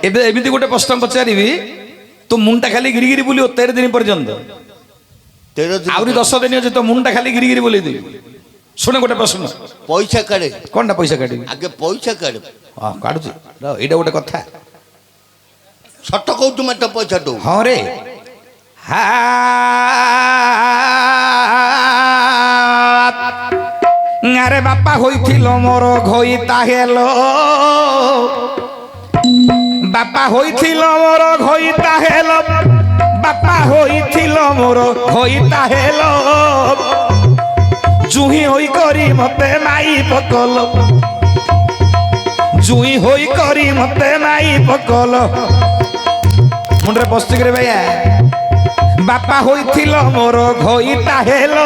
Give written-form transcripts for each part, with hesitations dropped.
ଏବେ ଏମିତି ଗୋଟେ ପ୍ରଶ୍ନ ପଚାରିବି ତୋ ମୁଣ୍ଡଟା ଖାଲି ଗିରିଗିରି ବୁଲିବ 13 ଦିନ ପର୍ଯ୍ୟନ୍ତ। 13 ଦିନ ଆହୁରି 10 ଦିନ ଅଛି ତୋ ମୁଣ୍ଡଟା ଖାଲି ଗିରିଗିରି ବୁଲେଇ ଦେବି। ଶୁଣ ଗୋଟେ ପ୍ରଶ୍ନ, ପଇସା କାଢେ। କଣଟା ପଇସା କାଢିବି? ଆଗେ ପଇସା କାଢେ। ହଁ କାଢୁଛି, ଏଇଟା ଗୋଟେ କଥା। ସତ କହୁଛୁ ମତେ ପଇସା ଦଉ। ହଁ ରେ ହା ଆରେ ବାପା ହୋଇଥିଲ ମୋର ଘଇତା ହେଲ, ବାପା ହୋଇଥିଲ ମୋର ଘଇତା ହେଲ, ବାପା ହୋଇଥିଲ ମୋର ଘଇତା ହେଲ, ଜୁହି ହୋଇ କରି মতে মাই পকল, জুই হোই করি মতে মাই পকল। মুন্ডরে বসছি রে ভাইয়া, বাপা হইছিল মোর ঘইতা হেল,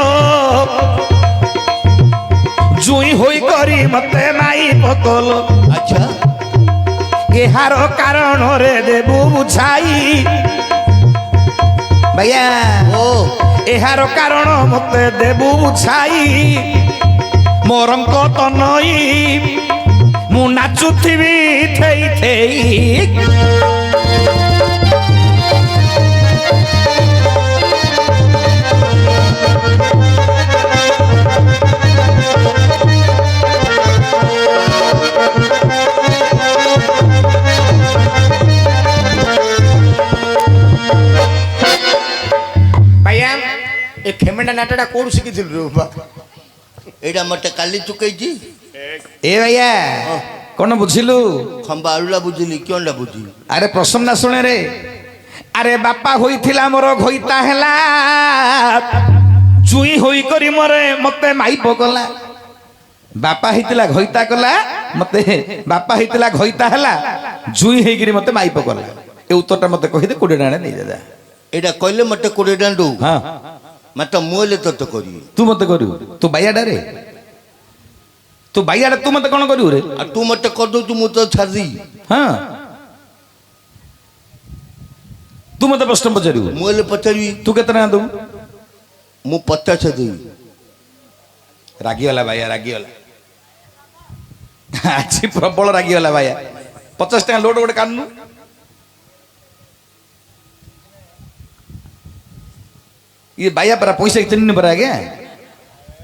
জুই হোই করি মতে মাই পকল। আচ্ছা এহার কারণ রে দেবু বুঝাই ভাইয়া, ও এহার কারণ মতে দেবু বুঝাই, মরম কত নই মু নাচুথিবি থেই থেই। ভাইয়া ଏ ଖେମେଣ୍ଡା ନାଟଟା କୋଉଠୁ ଶିଖିଥିଲୁ ରେ ବାପା? ଏଇଟା ମତେ କାଲି ଚୁକେଇଛି। এ ভাইয়া কোন বুঝিলু? ଖମ୍ବା ଆଳୁଲା ବୁଝିଲି, କିଅଣ୍ଡା ବୁଝିଲି। আরে প্রশ্ন না শুনে রে, আরে বাপা হইছিলা মোর ঘইতা হেলা, জুই হই করি মরে মতে মাইপ কলা। বাপা হইতিলা ঘইতা কলা মতে, বাপা হইতিলা ঘইতা হেলা, জুই হইকিরি মতে মাইপ কলা। এই উত্তরটা মতে কইদে 20 টাকা নেই দাদা। ଏଇଟା କହିଲେ ମତେ 20 ଟଙ୍କା ଦଉ। হ্যাঁ ମତେ ମୁହେଲେ ତତେ କରିବି। তু মতে করিবু, তু বাইয়াডা রে, তু বাইয়াডা তু মতে কোন করিবু রে? ଆଉ ତୁ ମତେ କରିଦଉଛୁ, ମୁଁ ତ ଛାଡ଼ିଦେବି। হ্যাঁ তু মতে প্রশ্ন পচারিবু, ମୁଁ ହେଲେ ପଚାରିବି। তু কেতে টাকা দেবু? ମୁଁ 50 ଦେବି। রাগিওলা ভাইয়া, রাগিওলা আজি প্রবল রাগিওলা ভাইয়া। 50 টাকা লোড গোটে কানু। ये भाइया परा पैसा चिन्ह परा आज्ञा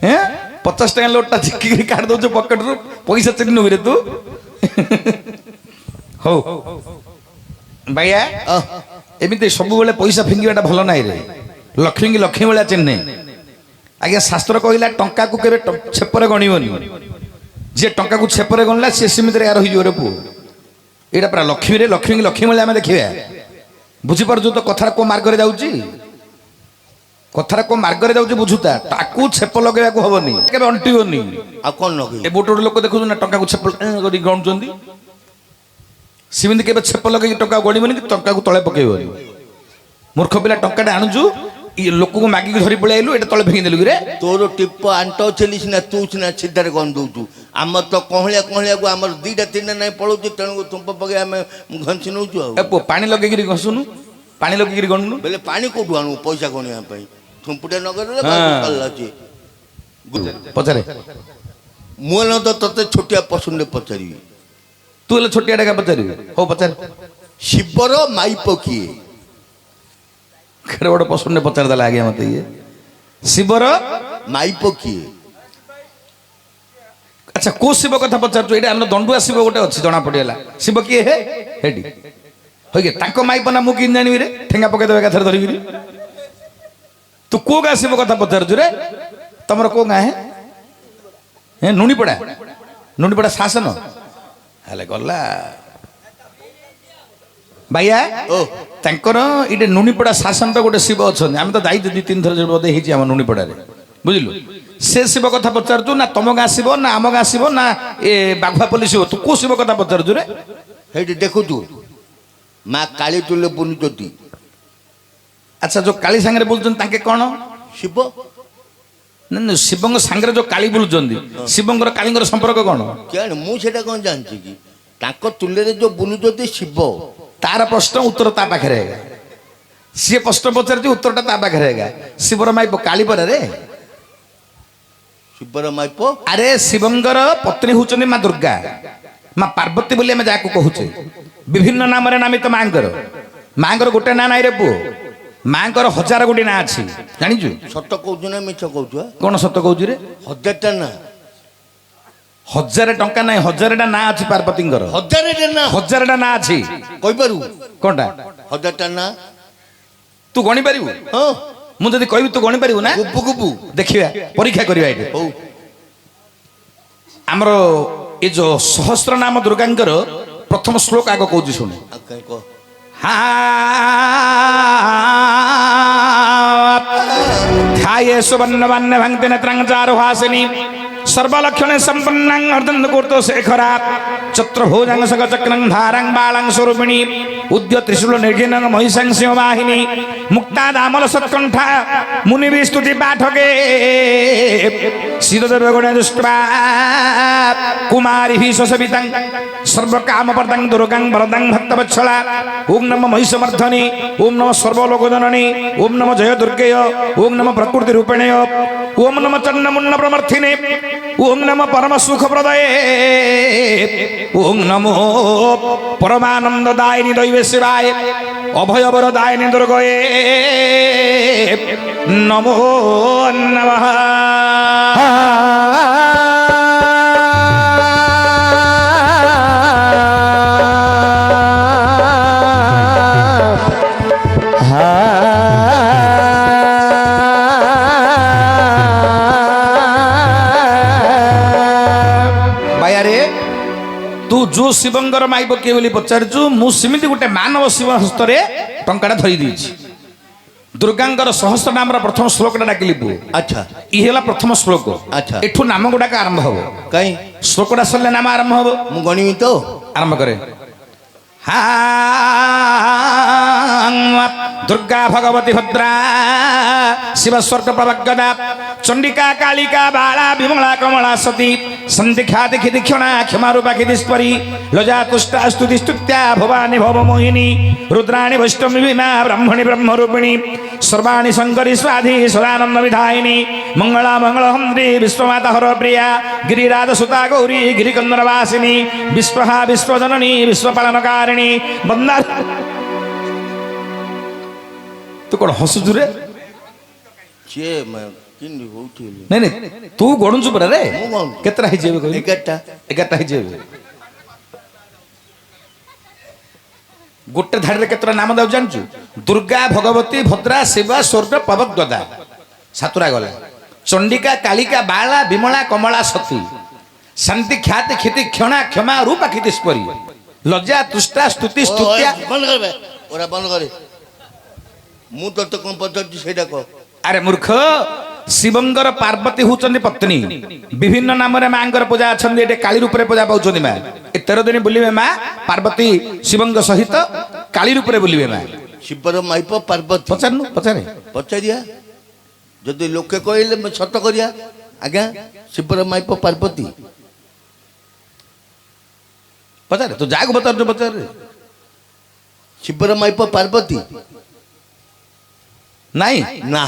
हैं 50 टाइम लोटा चिक्की काट दो पकेट रु पैसा चिन्ह रे तू हो भाइया एमिते सब बेले पैसा फिंगिबाटा भलो नाइ रे। लक्ष्मी की लक्ष्मी वाला चिन्ह आज्ञा शास्त्र कहला टंका को केबे छेपरे गणिबनी, जे टंका को छेपरे गणला से सीमित रे यार होई जोरे पु। एटा परा लक्ष्मी रे, लक्ष्मी की लक्ष्मी वाला हम देखिबा। बुझी परजु तो कथा को मार्ग रे जाउची, कथार को मार्ग रे जाउची बुझुता, ताकू छेप लगेबा को हबनी, केबे अंटिबनी। ଆଉ କଣ ଲଗେଇ? ए बोट लोक देखु ना टंका को छेप करी गणुचंदी, सिमिंद केबे छेप लगे टंका गणिबनी कि टंका को तळे पकेबनी। मूर्ख पिला टंकाटा आणुचु, ई लोक को मागी धरि पळे आइलु, एटा तळे फेंगी देलु रे। ତୋର ଟିପ ଆଣ୍ଟ ଛେଲି ସିନା ତୁ ସିନା ସିଧାରେ ଗନ୍ ଦଉଛୁ। ଆମର ତ କହଳିଆ କହଳିଆକୁ ଆମର 2ଟା 3ଟା ନାଇଁ ପଳଉଛି, ତେଣୁ ତୁମ୍ପ ପକେଇ ଆମେ ଘଞ୍ଚି ନଉଛୁ। ଆଉ ए पो पानी लगे गिरी घसुनु, पानी लगे गिरी गणनु। ବେଲେ ପାଣି କୋଉଠୁ ଆଣୁ ପଇସା ଗଣିବା ପାଇଁ? ଥୁମ୍ପୁଟେ ନଗରରେ ଅଛି। पचारे ମୁଁ ହେଲେ ତ ତତେ ଛୋଟିଆ ପ୍ରଶ୍ନଟେ ପଚାରିବି। तू ले छोटिया टाका पचारिबे। हो पचार, ଶିବର ମାଇପ କିଏ? केडे बड़ प्रश्न पचार दला आगे मते ये शिवर ମାଇପ କିଏ? अच्छा को शिव कथा पचारछु? एटा हमर दंडुआ शिव गोटे अछि जना पडियाला। शिव किए हे हेडी होय के ताको माइपना मु किन जानिबि रे? ठेंगा पके देबे कथा धरि गिरी। तू को गा शिव कथा पचारछु रे? तमर को गा हे नुनीपड़ा, नुनीपड़ा शासन हले गल्ला भैया। ओ तांकर इटे नुनीपड़ा शासन तो गोटे शिव अछन, हम तो जाई 2-3 थर बोधे हिची हम नुनीपड़ा रे, बुझिलु? से शिव कथा पचारछु ना तम गा शिव ना आम गा शिव ना ए बाघवा पल्ली शिव? तू को शिव कथा पचारछु रे? ହେଇଠି ଦେଖୁଛୁ ମା କାଳି ତୁଲେ ବୁଲୁଛନ୍ତି। अच्छा जो काली सांगरे बोलछन ताके कोन? ଶିବ न शिवंग सांगरे जो काली बोलछन, शिवंगर कालींगर संपर्क कोन? କେଣ ମୁଁ ସେଟା କଣ ଜାଣିଛି କି? ତାଙ୍କ ତୁଲେରେ ଯୋଉ ବୁଲୁଛନ୍ତି ଶିବ। तार प्रश्न उत्तर ता पाखे रहेगा, सी प्रश्न पचार उत्तर ता पाखे रहेगा। शिवर माइप काली पर रे, ଶିବର ମାଇପ अरे शिवंगर पत्नी होचनी माँ दुर्गा, ମା ପାର୍ବତୀ ବୋଲି ଆମେ ଯାହାକୁ କହୁଛେ ବିଭିନ୍ନ ନାମରେ ନାମିତ ମାଙ୍କର ମାଙ୍କର ଗୋଟେ ନାଁ ନାହିଁ ରେ ପୁଅ ମାଙ୍କର ହଜାର ଗୋଟି ନାଁ ଅଛି ଜାଣିଛୁ ସତ କହୁଛୁ ନା ମିଛ କହୁଛୁ କଣ ସତ କହୁଛୁ ରେ 1000ଟା ନା 1000 ଟଙ୍କା ନାହିଁ 1000ଟା ନାଁ ଅଛି ପାର୍ବତୀଙ୍କର 1000ଟା ନା 1000ଟା ନାଁ ଅଛି କହିପାରୁ କଣଟା 1000ଟା ନା ତୁ ଗଣି ପାରିବୁ ହଁ ମୁଁ ଯଦି କହିବି ତୁ ଗଣି ପାରିବୁ ନା ଗୁବୁ ଗୁବୁ ଦେଖିବା ପରୀକ୍ଷା କରିବା ଏଠି ହଉ ଆମର ଏ ଯୋଉ ସହସ୍ର ନାମ ଦୁର୍ଗାଙ୍କର ପ୍ରଥମ ଶ୍ଲୋକ ଆଗ କହୁଛି ଶୁଣେ ଆଉ କାଇଁ କହ ध्याये सुवर्णवन्न भक्ति नेत्रं चारुहासिनी सर्वलक्षणे संपन्नं अर्धं कुर्तो शेखरा चतुर्भुजं सकचक्रं धारं बालं स्वरूपिणी उद्य त्रिशूल निर्घिनं महिषं सिंहवाहिनी मुक्ता दामल सत्कंठा मुनि स्तुति पाठके सीधदेव गुण दुष्टा कुमारी स्वसवितं सर्वकामप्रदं दुर्गं वरदं भक्तवत्सला ओं नमः महिषमर्धनी ओं नमः सर्वलोकजननी ओं नमः जय दुर्गेय ओं नमः प्रकृति रूपिणे ओं नमः चन्नमुन्न प्रमर्थिने ओं नमः परम सुख प्रदये ओं नमो परमानंददायिनी दैवे शिवाय अभयवरदायिनी दुर्गये नमो नमः तू जो शिवंगर माइब किए बोली पचारचु मु सिमिति गोटे मानव शिव हस्तरे टंकाटा धरी देछि दुर्गांगर सहस्र नामर प्रथम श्लोकटा डाकिली पु अच्छा इ हेला प्रथम श्लोक अच्छा एठु नाम गुडाक आरंभ हबो काई श्लोकटा सरले नाम आरंभ हबो मु गणिमी तो आरंभ करे हा दुर्गा भगवती भद्रा शिव स्वर्ग प्रभगदा चंडिका कालिका बाला विमला कमला सती संधिख्या देखि दीक्षणा क्षमा रूपा खिदिस्परी लजा तुष्टा स्तुति स्तुत्या भवानी भव मोहिनी रुद्राणी वैष्णवी भीमा ब्रह्मणि ब्रह्मरूपिणी सर्वाणि शंकरी स्वाधि सदानंद विधायिनी मंगला मंगलहंत्री विश्वमाता हर प्रिया गिरिराज सुता गौरी गिरिकंदर वासिनी विश्वहा विश्वजननी विश्वपालनकारिणी बंदा तू कौन हसुचु रे छे मैं किंदी होउथिली नहीं नहीं तू गणुचु परा रे मु गणु केतरा हि जेबे कहली 11टा हि जेबे गोटे धाड़ी रे केतरा नाम दाउ जानचु दुर्गा भगवती भद्रा शिवा स्वर्ग पवगदा सातुरा गला चंडिका कालिका बाला विमला कमला सती शांति ख्याति खिति क्षणा क्षमा रूपा खितिस्परी लज्जा तुष्टा स्तुति स्तुत्या बंद कर बे ओरा बंद करे मु तो कोन पद्धति सेटा को अरे मूर्ख शिवंगर पार्वती होचंदी पत्नी विभिन्न नाम रे मांगर पूजा अछंदी एटे काली रूप रे पूजा पाउचंदी मा ए 13 दिन बुलिबे मा पार्वती शिवंग सहित काली रूप रे बुलिबे मा शिवर माइप पार्वती पचारनु पचारे पचारिया जदि लोके कहले मैं सत करिया आज्ञा शिवर माइप पार्वती पचारे तो जाग बता जो बता रे शिवर माइप पार्वती नहीं ना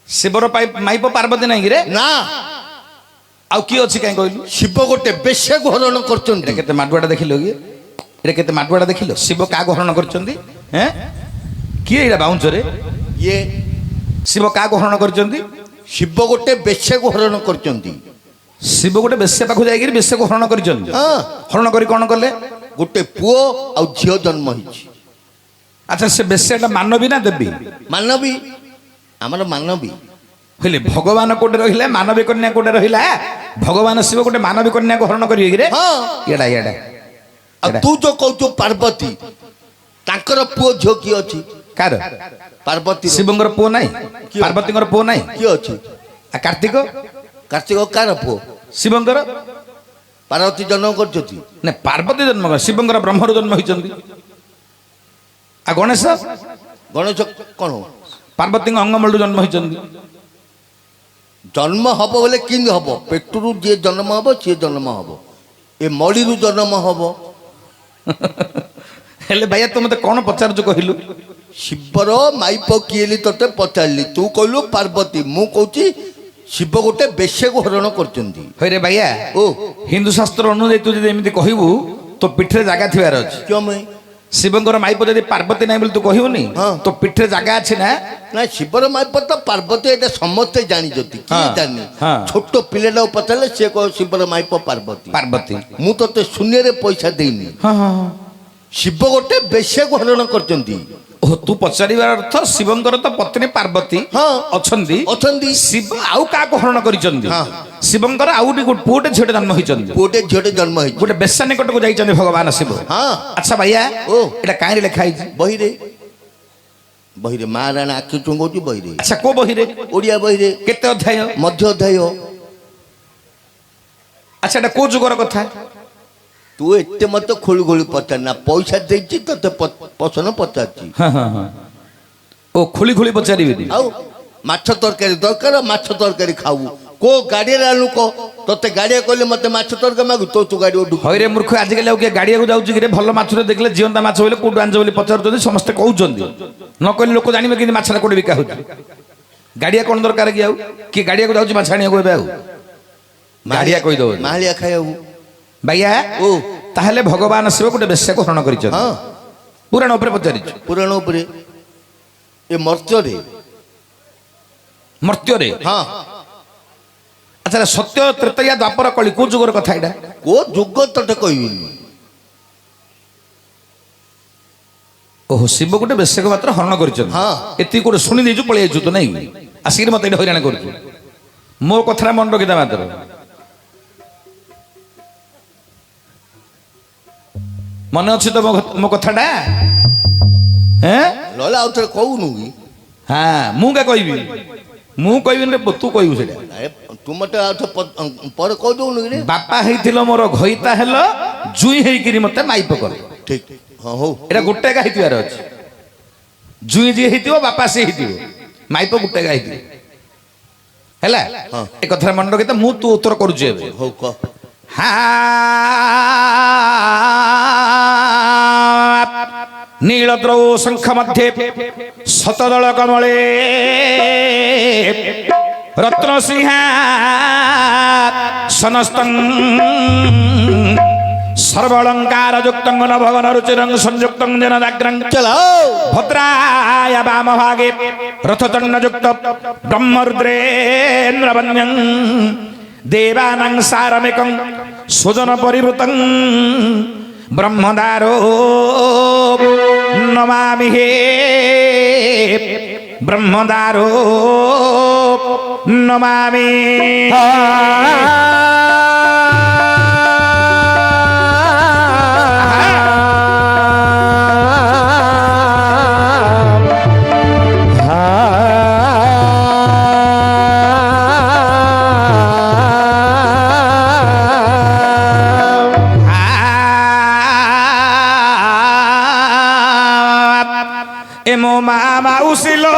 शिवर माइप पार्वती नहीं रे ना आउ की अछि काई कहलु शिव गोटे बेश्या घोरण करचंदी एटा केते माटुआटा देखिलो कि एटा केते माटुआटा देखिलो शिव का घोरण करचंदी हैं की एटा बाउंच रे ये शिव का घोरण करचंदी शिव गोटे बेश्या घोरण करचंदी शिव गोटे बेश्या पाखु जाईगिरी बेश्या को हरण करचंदी हां हरण करी कोन करले गोटे पुओ आ झियो जन्म हिची अच्छा से बेश्याटा मानवी ना देवी मानवी हमर मानवी हले भगवान कोटे रहिला मानवी कन्या कोटे रहिला भगवान शिव गोटे मानवी कन्या को हरण करिवे कि रे हां एडा एडा आ तू जो कहू पार्वती तांकर पुओ झियो की अछि कार पार्वती शिवंगर पो नाही पार्वतींगर पो नाही की अछि आ कार्तिक कार्तिक कार पुओ शिवंगर पार्वती जन्म करछती ने पार्वती जन्म शिवंगर ब्रह्मरु जन्म होइचंदी आ गणेश गणेश कोन पार्वती अंगमलु जन्म होइचंदी जन्म हब बोले किंद हब पेटरू जे जन्म हब से जन्म हब ए मळीरू जन्म हब हेले भैया तुम मते कोन पचारजु कहिलु शिवर माइप किएली तते पचारली तू कहलु पार्वती मु कहूची ଶିବ ଗୋଟେ ବେଶ୍ୟାକୁ ହରଣ କରୁଛନ୍ତି। ହଇରେ ବାଇଆ ଓ ହିନ୍ଦୁ ଶାସ୍ତ୍ର ଅନୁଯାୟୀ ତୁ ଯଦି ଏମିତି କହିବୁ ତୋ ପିଠିରେ ଜାଗା ଥିବାର ଅଛି। କିଅମେ ଶିବଙ୍କର ମାଇପ ଯଦି ପାର୍ବତୀ ନାହିଁ ବୋଲି ତୁ କହିବୁନି ହଁ। ତୋ ପିଠିରେ ଜାଗା ଅଛି ନା? ନା ଶିବର ମାଇପ ତ ପାର୍ବତୀ, ଏଇଟା ସମସ୍ତେ ଜାଣିଛନ୍ତି, କିଏ ହଁ, ଜାଣିନି। ହଁ। ଛୋଟ ପିଲାଟାକୁ ପଚାରିଲେ ସିଏ କହିବ ଶିବର ମାଇପ ପାର୍ବତୀ। ପାର୍ବତୀ ମୁଁ ତତେ ଶୂନ୍ୟରେ ପଇସା ଦେଇନି। ହଁ ହଁ ହଁ। ଶିବ ଗୋଟେ ବେଶ୍ୟାକୁ ହରଣ କରିଛନ୍ତି। ଓ ତୁ ପଚାରିବାର ଅର୍ଥ ଶିବଙ୍କର ତ ପତ୍ନୀ ପାର୍ବତୀ ହଁ। ଅଛନ୍ତି ଅଛନ୍ତି। ଶିବ ଆଉ କାହାକୁ ହରଣ କରିଛନ୍ତି? ହଁ। ଶିବଙ୍କର ଆଉ ଗୋଟେ ପୁଅଟେ ଝିଅଟେ ଜନ୍ମ ହେଇଛନ୍ତି। ପୁଅଟେ ଝିଅଟେ ଜନ୍ମ ହେଇଛି। ଗୋଟେ ବେଶ୍ୟା ନିକଟକୁ ଯାଇଛନ୍ତି ଭଗବାନ ଶିବ। ହଁ। ଆଚ୍ଛା ଭାଇଆ ଓ ଏଟା କାହିଁରେ ଲେଖା ହେଇଛି? ବହିରେ, ବହିରେ ମା ରାଣୀ ଆଖି ଚୁଙ୍ଗଉଛି ବହିରେ। ଆଚ୍ଛା କୋଉ ବହିରେ? ଓଡ଼ିଆ ବହିରେ କେତେ ଅଧ୍ୟାୟ? ମଧ୍ୟ ଅଧ୍ୟାୟ। ଆଚ୍ଛା ଏଟା କୋଉ ଯୁଗର କଥା? ତୁ ଏତେ ମତେ ଖୋଳି ଖୋଳି ପଚାରନା, ପଇସା ଦେଇଛି ତତେ ପସନ୍ଦ ପଚାରୁଛି। ହଁ ହଁ ହଁ। ଓ ଖୋଳି ଖୋଳି ପଚାରିବିନି। ଆଉ ମାଛ ତରକାରୀ ଦରକାର, ମାଛ ତରକାରୀ ଖାଉ। କୋଉ ଗାଡ଼ିଆରେ ଆଣୁ କହ, ତତେ ଗାଡ଼ିଆ କହିଲେ ମତେ ମାଛ ତରକାରୀ ମାଗୁ, ତୁ ଗାଡ଼ି ଉଠୁ। ହଇରେ ମୂର୍ଖ, ଆଜିକାଲି ଆଉ କିଏ ଗାଡ଼ିଆକୁ ଯାଉଛି କି ରେ? ଭଲ ମାଛରେ ଦେଖିଲେ ଜିଅନ୍ତା ମାଛ ବୋଲେ କୋଉଠୁ ଆଣିଛ ବୋଲି ପଚାରୁଛନ୍ତି, ସମସ୍ତେ କହୁଛନ୍ତି। ନ କହିଲେ ଲୋକ ଜାଣିବେ କେମିତି ମାଛଟା କୋଉଠି ବିକା ହଉଛି। ଗାଡ଼ିଆ କଣ ଦରକାର କି? ଆଉ କିଏ ଗାଡ଼ିଆକୁ ଯାଉଛି ମାଛ ଆଣିବାକୁ ଏବେ? ଆଉ ଗାଡ଼ିଆ କହିଦବ ମାହାଳିଆ ଖାଇବାକୁ। ଭାଇଆ ଓ ତାହେଲେ ଭଗବାନ ଶିବ ଗୋଟେ ବେଶ୍ୟାକୁ ହରଣ କରିଛନ୍ତି। ହଁ। ପୁରାଣ ଉପରେ ପଚାରିଛୁ? ପୁରାଣ ଉପରେ, ଏ ମର୍ତ୍ତ୍ୟରେ। ମର୍ତ୍ତ୍ୟରେ? ହଁ। ଆଚ୍ଛା ସତ୍ୟ ତ୍ରେତୟା ଦ୍ୱାପର କଳି କୋଉ ଯୁଗର କଥା ଏଇଟା? କୋଉ ଯୁଗ ତତେ କହିବିନି। ଓହୋ, ଶିବ ଗୋଟେ ବେଶ୍ୟାକୁ ମାତ୍ର ହରଣ କରିଛନ୍ତି। ହଁ। ଏତିକି କୋଉଠି ଶୁଣି ଦେଇଛୁ ପଳେଇ ଯାଇଛୁ ତ ନାଇଁ? ଆସିକି ମତେ ଏଠି ହଇରାଣ କରୁଛୁ। ମୋ କଥାଟା ମନେ ରଖିଥା ମାତ୍ର। ମନେ ଅଛି ତ ମୋ କଥାଟା? ନହେଲେ ଆଉ ଥରେ କହୁନୁ କି? ହଁ ମୁଁ କା କହିବି? ମୁଁ କହିବିନି ରେ, ତୁ କହିବୁ ସେଇଟା। ତୁ ମତେ ଆଉ ଥରେ ପରେ କହିଦଉନୁ କି? ବାପା ହେଇଥିଲ ମୋର ଘଇତା ହେଲ, ଜୁଇ ହେଇକିରି ମତେ ମାଇପ କର। ଠିକ। ହଁ ହଉ। ଏଟା ଗୋଟେ ଏକା ହେଇଥିବାର ଅଛି। ଜୁଇ ଯିଏ ହେଇଥିବ ବାପା ସିଏ ହେଇଥିବ, ମାଇପ ଗୋଟେ ଏକା ହେଇଥିବ। ହେଲା? ଏ କଥାଟା ମନେ ରଖିଥା। ମୁଁ ତୁ ଉତ୍ତର କରୁଛି ଏବେ। ହଉ କହ। नीलद्रौ शंख मध्ये शतदल कमले रत्नसिंहा सनस्तन सर्वलंकार युक्त नभगन रुचिरंग संयुक्त जनदाग्रं भद्राय वाम भागे रथचंड युक्त ब्रह्मरुद्रेन्द्र वन्यं देवानां सारमेकं सुजन परिवृतं ब्रह्मदारो नमामि हे ब्रह्मदारो नमामि। एमो मामा उसिलो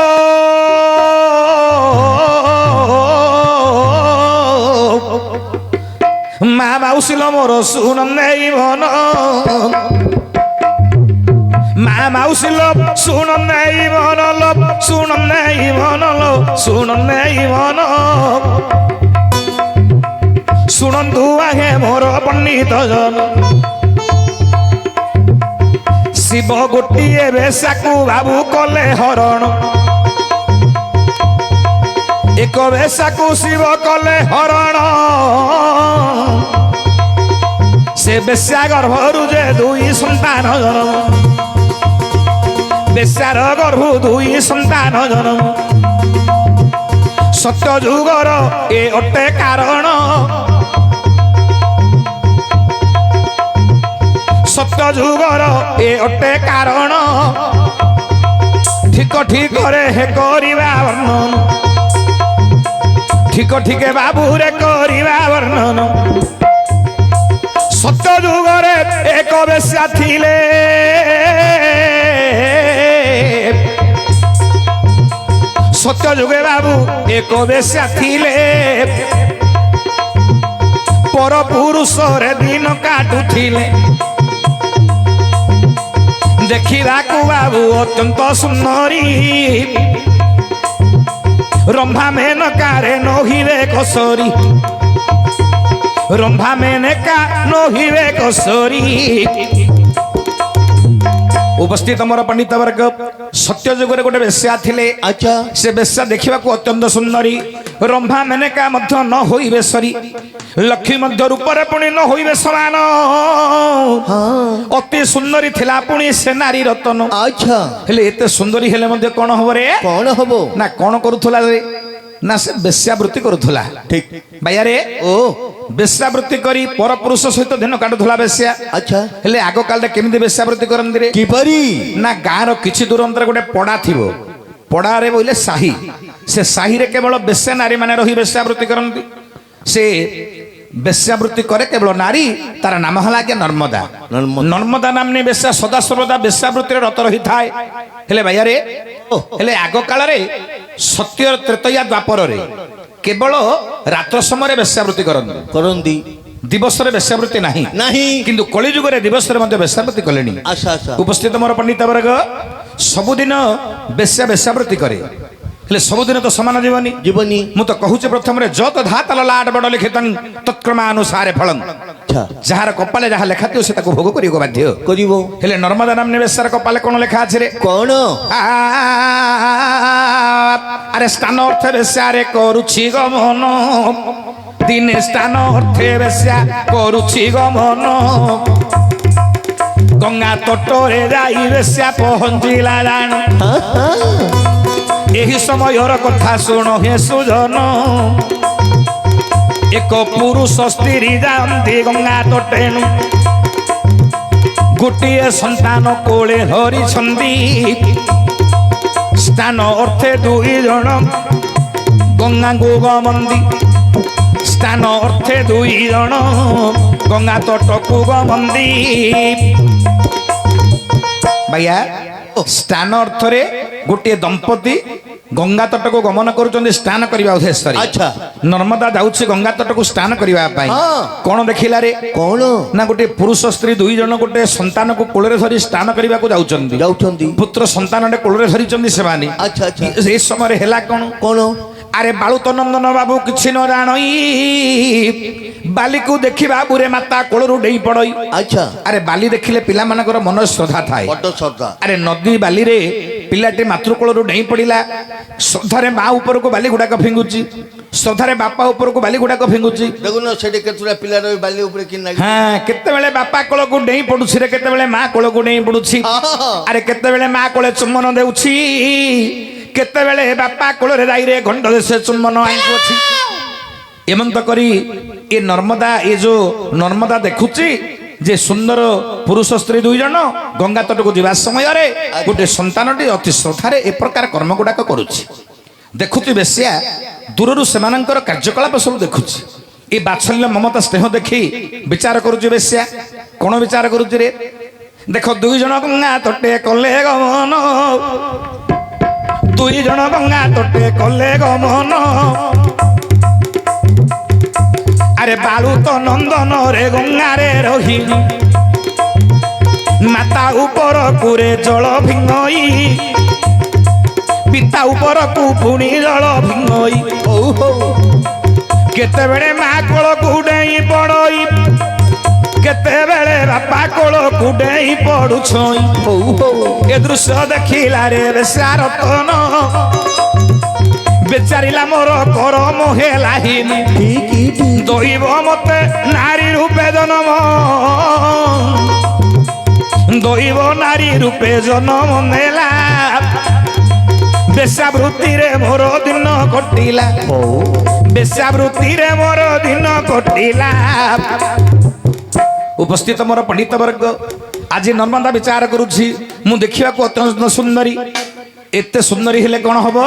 मामा उसिलो मोर सुन नहीं मन मामा उसिलो सुन नहीं मन लो सुन नहीं मन लो सुन नहीं मन शुणु आगे मोर पंडित जन शिव गोटे बेशाकू बाबू कले हरण एक बेशाकू शिव कले हरण से बेश्या गर्भरु जे दुई संतान जन्म बेश्यार गर्भ दुई संतान जन्म सत्य जुगर ए अटे कारण सत्य जुगर ए अटे कारण ठीक ठीक रे हे करिबा वर्णन ठीक ठीक बाबू रे करिबा वर्णन सत्य जुगर एक बेश्या थिले सत्य जुगे बाबू एक बेश्या थिले पर पुरुष रे दिन काटुथिले देखा बाबू अत्यंत सुंदरी ରମ୍ଭା ମେନକାରେ ନୋହିବେ କସରି ରମ୍ଭା ମେନକା ନୋହିବେ କସରି। ଉପସ୍ଥିତ ମୋର ପଣ୍ଡିତ ବର୍ଗ ସତ୍ୟ ଯୁଗରେ ଗୋଟେ ବେଶ୍ୟା ଥିଲେ। ଆଚ୍ଛା ସେ ବେଶ୍ୟା ଦେଖିବାକୁ ଅତ୍ୟନ୍ତ ସୁନ୍ଦରୀ। ରମ୍ଭା ମେନକା ମଧ୍ୟ ନ ହୋଇବେ ସରି ଲକ୍ଷ୍ମୀ ମଧ୍ୟ ରୂପରେ ପୁଣି ନ ହୋଇବେ ସମାନ। ଅତି ସୁନ୍ଦରୀ ଥିଲା ପୁଣି ସେ ନାରୀ ରତନ। ଆଚ୍ଛା ହେଲେ ଏତେ ସୁନ୍ଦରୀ ହେଲେ ମଧ୍ୟ କଣ ହବ ରେ? କଣ ହବ? ନା କଣ କରୁଥିଲା ରେ? ନା ସେ ବେଶ୍ୟାବୃତ୍ତି କରୁଥିଲା। ଠିକ ବାୟାରେ ଓ ବେଶ୍ୟାବୃତ୍ତି କରି ପରପୁରୁଷ ସହିତ ଦିନ କାଟୁଥିଲା ବେଶ୍ୟା। ଆଚ୍ଛା ହେଲେ ଆଗ କାଳରେ କେମିତି ବେଶ୍ୟାବୃତ୍ତି କରନ୍ତି ରେ? କିପରି? ନା ଗାଁର କିଛି ଦୂର ଅନ୍ତରରେ ଗୋଟେ ପଡା ଥିବ। ପଡାରେ ବୋଇଲେ ସାହି। ସେ ସାହିରେ କେବଳ ବେଶ୍ୟା ନାରୀ ମାନେ ରହି ବେଶ୍ୟାବୃତ୍ତି କରନ୍ତି। ସେ ବେଶ୍ୟାବୃତ୍ତି କରେ କେବଳ ନାରୀ। ତାର ନାମ ହେଲା ଆଜ୍ଞା ନର୍ମଦା। ନର୍ମଦା ନାମ୍ନୀ ବେଶ୍ୟା ସଦା ସର୍ବଦା ବେଶ୍ୟାବୃତ୍ତିରେ ରତ ରହିଥାଏ। ହେଲେ ଭାଇଆରେ ହେଲେ ଆଗ କାଳରେ ସତ୍ୟ ତ୍ରେତୟା ଦ୍ୱାପରରେ କେବଳ ରାତ୍ର ସମୟରେ ବେଶ୍ୟାବୃତ୍ତି କରନ୍ତି। କରନ୍ତି ଦିବସରେ ବେଶ୍ୟାବୃତ୍ତି ନାହିଁ। ନାହିଁ କିନ୍ତୁ କଳିଯୁଗରେ ଦିବସରେ ମଧ୍ୟ ବେଶ୍ୟାବୃତ୍ତି କଲେଣି। ଆଚ୍ଛା ଆଚ୍ଛା ଉପସ୍ଥିତ ମୋର ପଣ୍ଡିତ ବର୍ଗ ସବୁଦିନ ବେଶ୍ୟାବୃତ୍ତି କରେ। ହେଲେ ସବୁଦିନ ତ ସମାନ ଜୀବନୀ ଜୀବନୀ ମୁଁ ତ କହୁଛି ପ୍ରଥମରେ ଯତ ଧାତଲ ଲାଟ ବଡ ଲିଖିତଂ ତତ୍କ୍ରମାନୁସାରେ ଫଳଂ। ଆଚ୍ଛା ଯାହାର କପାଳେ ଯାହା ଲେଖା ଥିବ ସେ ତାକୁ ଭୋଗ କରିବାକୁ ବାଧ୍ୟ କରିବ। ହେଲେ ନର୍ମଦା ନାମ୍ନୀ ବେଶ୍ୟାର କପାଳେ କଣ ଲେଖା ଅଛି ରେ? କଣ? ଆରେ ସ୍ଥାନ ଅର୍ଥେ ବେଶ୍ୟାରେ କରୁଛି ଗମନ ଦିନେ ସ୍ଥାନ ଅର୍ଥେ ବେଶ୍ୟା କରୁଛି ଗମନ ଗଙ୍ଗା ତଟରେ ଯାଇ ବେଶ୍ୟା ପହଞ୍ଚିଲା ଜାଣ ଏହି ସମୟର କଥା ଶୁଣ ହେ ସୁଜନ ଏକ ପୁରୁଷ ସ୍ତ୍ରୀ ଯାଆନ୍ତି ଗଙ୍ଗା ତଟେଣୁ ଗୋଟିଏ ସନ୍ତାନ କୋଳେ ଧରିଛନ୍ତି ସ୍ଥାନ ଅର୍ଥେ ଦୁଇ ଜଣ ଗଙ୍ଗାକୁ ଗମନ୍ତି ସ୍ଥାନ ଅର୍ଥେ ଦୁଇ ଜଣ ଗଙ୍ଗା ତଟକୁ ଗମନ୍ତି। ଭାଇଆ ସ୍ଥାନ ଅର୍ଥରେ ଗୋଟିଏ ଦମ୍ପତି ଗଙ୍ଗା ତଟକୁ ଗମନ କରୁଛନ୍ତି ସ୍ନାନ କରିବା ଉଦ୍ଦେଶ୍ୟରେ। ଆଚ୍ଛା ନର୍ମଦା ଯାଉଛି ଗଙ୍ଗା ତଟକୁ ସ୍ନାନ କରିବା ପାଇଁ। କଣ ଦେଖିଲା ରେ? କଣ? ନା ଗୋଟିଏ ପୁରୁଷ ସ୍ତ୍ରୀ ଦୁଇ ଜଣ ଗୋଟେ ସନ୍ତାନକୁ କୋଳରେ ଧରି ସ୍ନାନ କରିବାକୁ ଯାଉଛନ୍ତି। ପୁତ୍ର ସନ୍ତାନଟେ କୋଳରେ ଧରିଛନ୍ତି ସେମାନେ। ଆଚ୍ଛା ଆଚ୍ଛା ଏ ସମୟରେ ହେଲା କଣ? କଣ? ଆରେ ବାଳୁତ ନନ୍ଦନ ବାବୁ କିଛି ନ ଜାଣଇ ବାଲିକୁ ଦେଖିବା ବୁରେ ମାତା କୋଳରୁ ଡେଇଁ ପଡଇ। ଆଚ୍ଛା ଆରେ ବାଲି ଦେଖିଲେ ପିଲାମାନଙ୍କର ମନ ଶ୍ରଦ୍ଧା ଥାଏ। ବଡ ଶ୍ରଦ୍ଧା। ଆରେ ନଦୀ ବାଲିରେ ପିଲାଟି ମାତୃକୋଳରୁ ଡେଇଁ ପଡିଲା। ଶ୍ରଦ୍ଧାରେ ମା ଉପରକୁ ବାଲି ଗୁଡାକ ଫିଙ୍ଗୁଛି ଶ୍ରଦ୍ଧାରେ ବାପା ଉପରକୁ ବାଲି ଗୁଡାକ ଫିଙ୍ଗୁଛି। ଦେଖୁନ ସେଠି କେତେଟା ପିଲା ରହି ବାଲି ଉପରେ କି ନାଗି। ହଁ କେତେବେଳେ ବାପା କୋଳକୁ ଡେଇଁ ପଡୁଛି ରେ କେତେବେଳେ ମା କୋଳକୁ ଡେଇଁ ପଡୁଛି। ଆରେ କେତେବେଳେ ମା କୋଳେ ଚୁମ୍ବନ ଦେଉଛି କେତେବେଳେ ବାପା କୋଳରେ ରାଇରେ ଗଣ୍ଡ ଦେଶେ ଚୁମ୍ବନ ଆଙ୍କୁଅଛି। ଏମନ୍ତ କରି ଏ ନର୍ମଦା ଏ ଯୋଉ ନର୍ମଦା ଦେଖୁଛି ଯେ ସୁନ୍ଦର ପୁରୁଷ ସ୍ତ୍ରୀ ଦୁଇ ଜଣ ଗଙ୍ଗା ତଟକୁ ଯିବା ସମୟରେ ଗୋଟେ ସନ୍ତାନଟି ଅତି ଶ୍ରଦ୍ଧାରେ ଏ ପ୍ରକାର କର୍ମ ଗୁଡାକ କରୁଛି। ଦେଖୁଛି ବେଶ୍ୟା ଦୂରରୁ ସେମାନଙ୍କର କାର୍ଯ୍ୟକଳାପ ସବୁ ଦେଖୁଛି। ଏ ବାତ୍ସଲ୍ୟ ମମତା ସ୍ନେହ ଦେଖି ବିଚାର କରୁଛି ବେଶ୍ୟା। କଣ ବିଚାର କରୁଛି ରେ? ଦେଖ ଦୁଇ ଜଣ ଗଙ୍ଗା ତଟେ କଲେ ଗମନ ଦୁଇ ଜଣ ଗଙ୍ଗା ତଟେ କଲେ ଗମନ ଆରେ ବାଳୁତ ନନ୍ଦନରେ ଗଙ୍ଗାରେ ରହି ମାତା ଉପରକୁ ରେ ଜଳ ଭିଙ୍ଗଇ ପିତା ଉପରକୁ ପୁଣି ଜଳ ଭିଙ୍ଗଇ କେତେବେଳେ ମା କୋଳକୁ ଡେଇଁ ପଡଇ କେତେବେଳେ ବାପା କୋଳକୁ ଡେଇଁ ପଡୁଛଇ। ଏ ଦୃଶ୍ୟ ଦେଖିଲା ରେ ବେଶ୍ୟା ରତନ ବେଚାରିଲା ମୋର କରମ ହେଲାହିନି ଦଇବ ମତେ ନାରୀ ରୂପେ ଜନମ ଦଇବ ନାରୀ ରୂପେ ଜନମ ନେଲା ବେଶ୍ୟାବୃତ୍ତିରେ ମୋର ଦିନ କଟିଲା ବେଶ୍ୟାବୃତ୍ତିରେ ମୋର ଦିନ କଟିଲା। ଉପସ୍ଥିତ ମୋର ପଣ୍ଡିତ ବର୍ଗ ଆଜି ନର୍ମଦା ବିଚାର କରୁଛି। ମୁଁ ଦେଖିବାକୁ ଅତ୍ୟନ୍ତ ସୁନ୍ଦରୀ। ଏତେ ସୁନ୍ଦରୀ ହେଲେ କଣ ହବ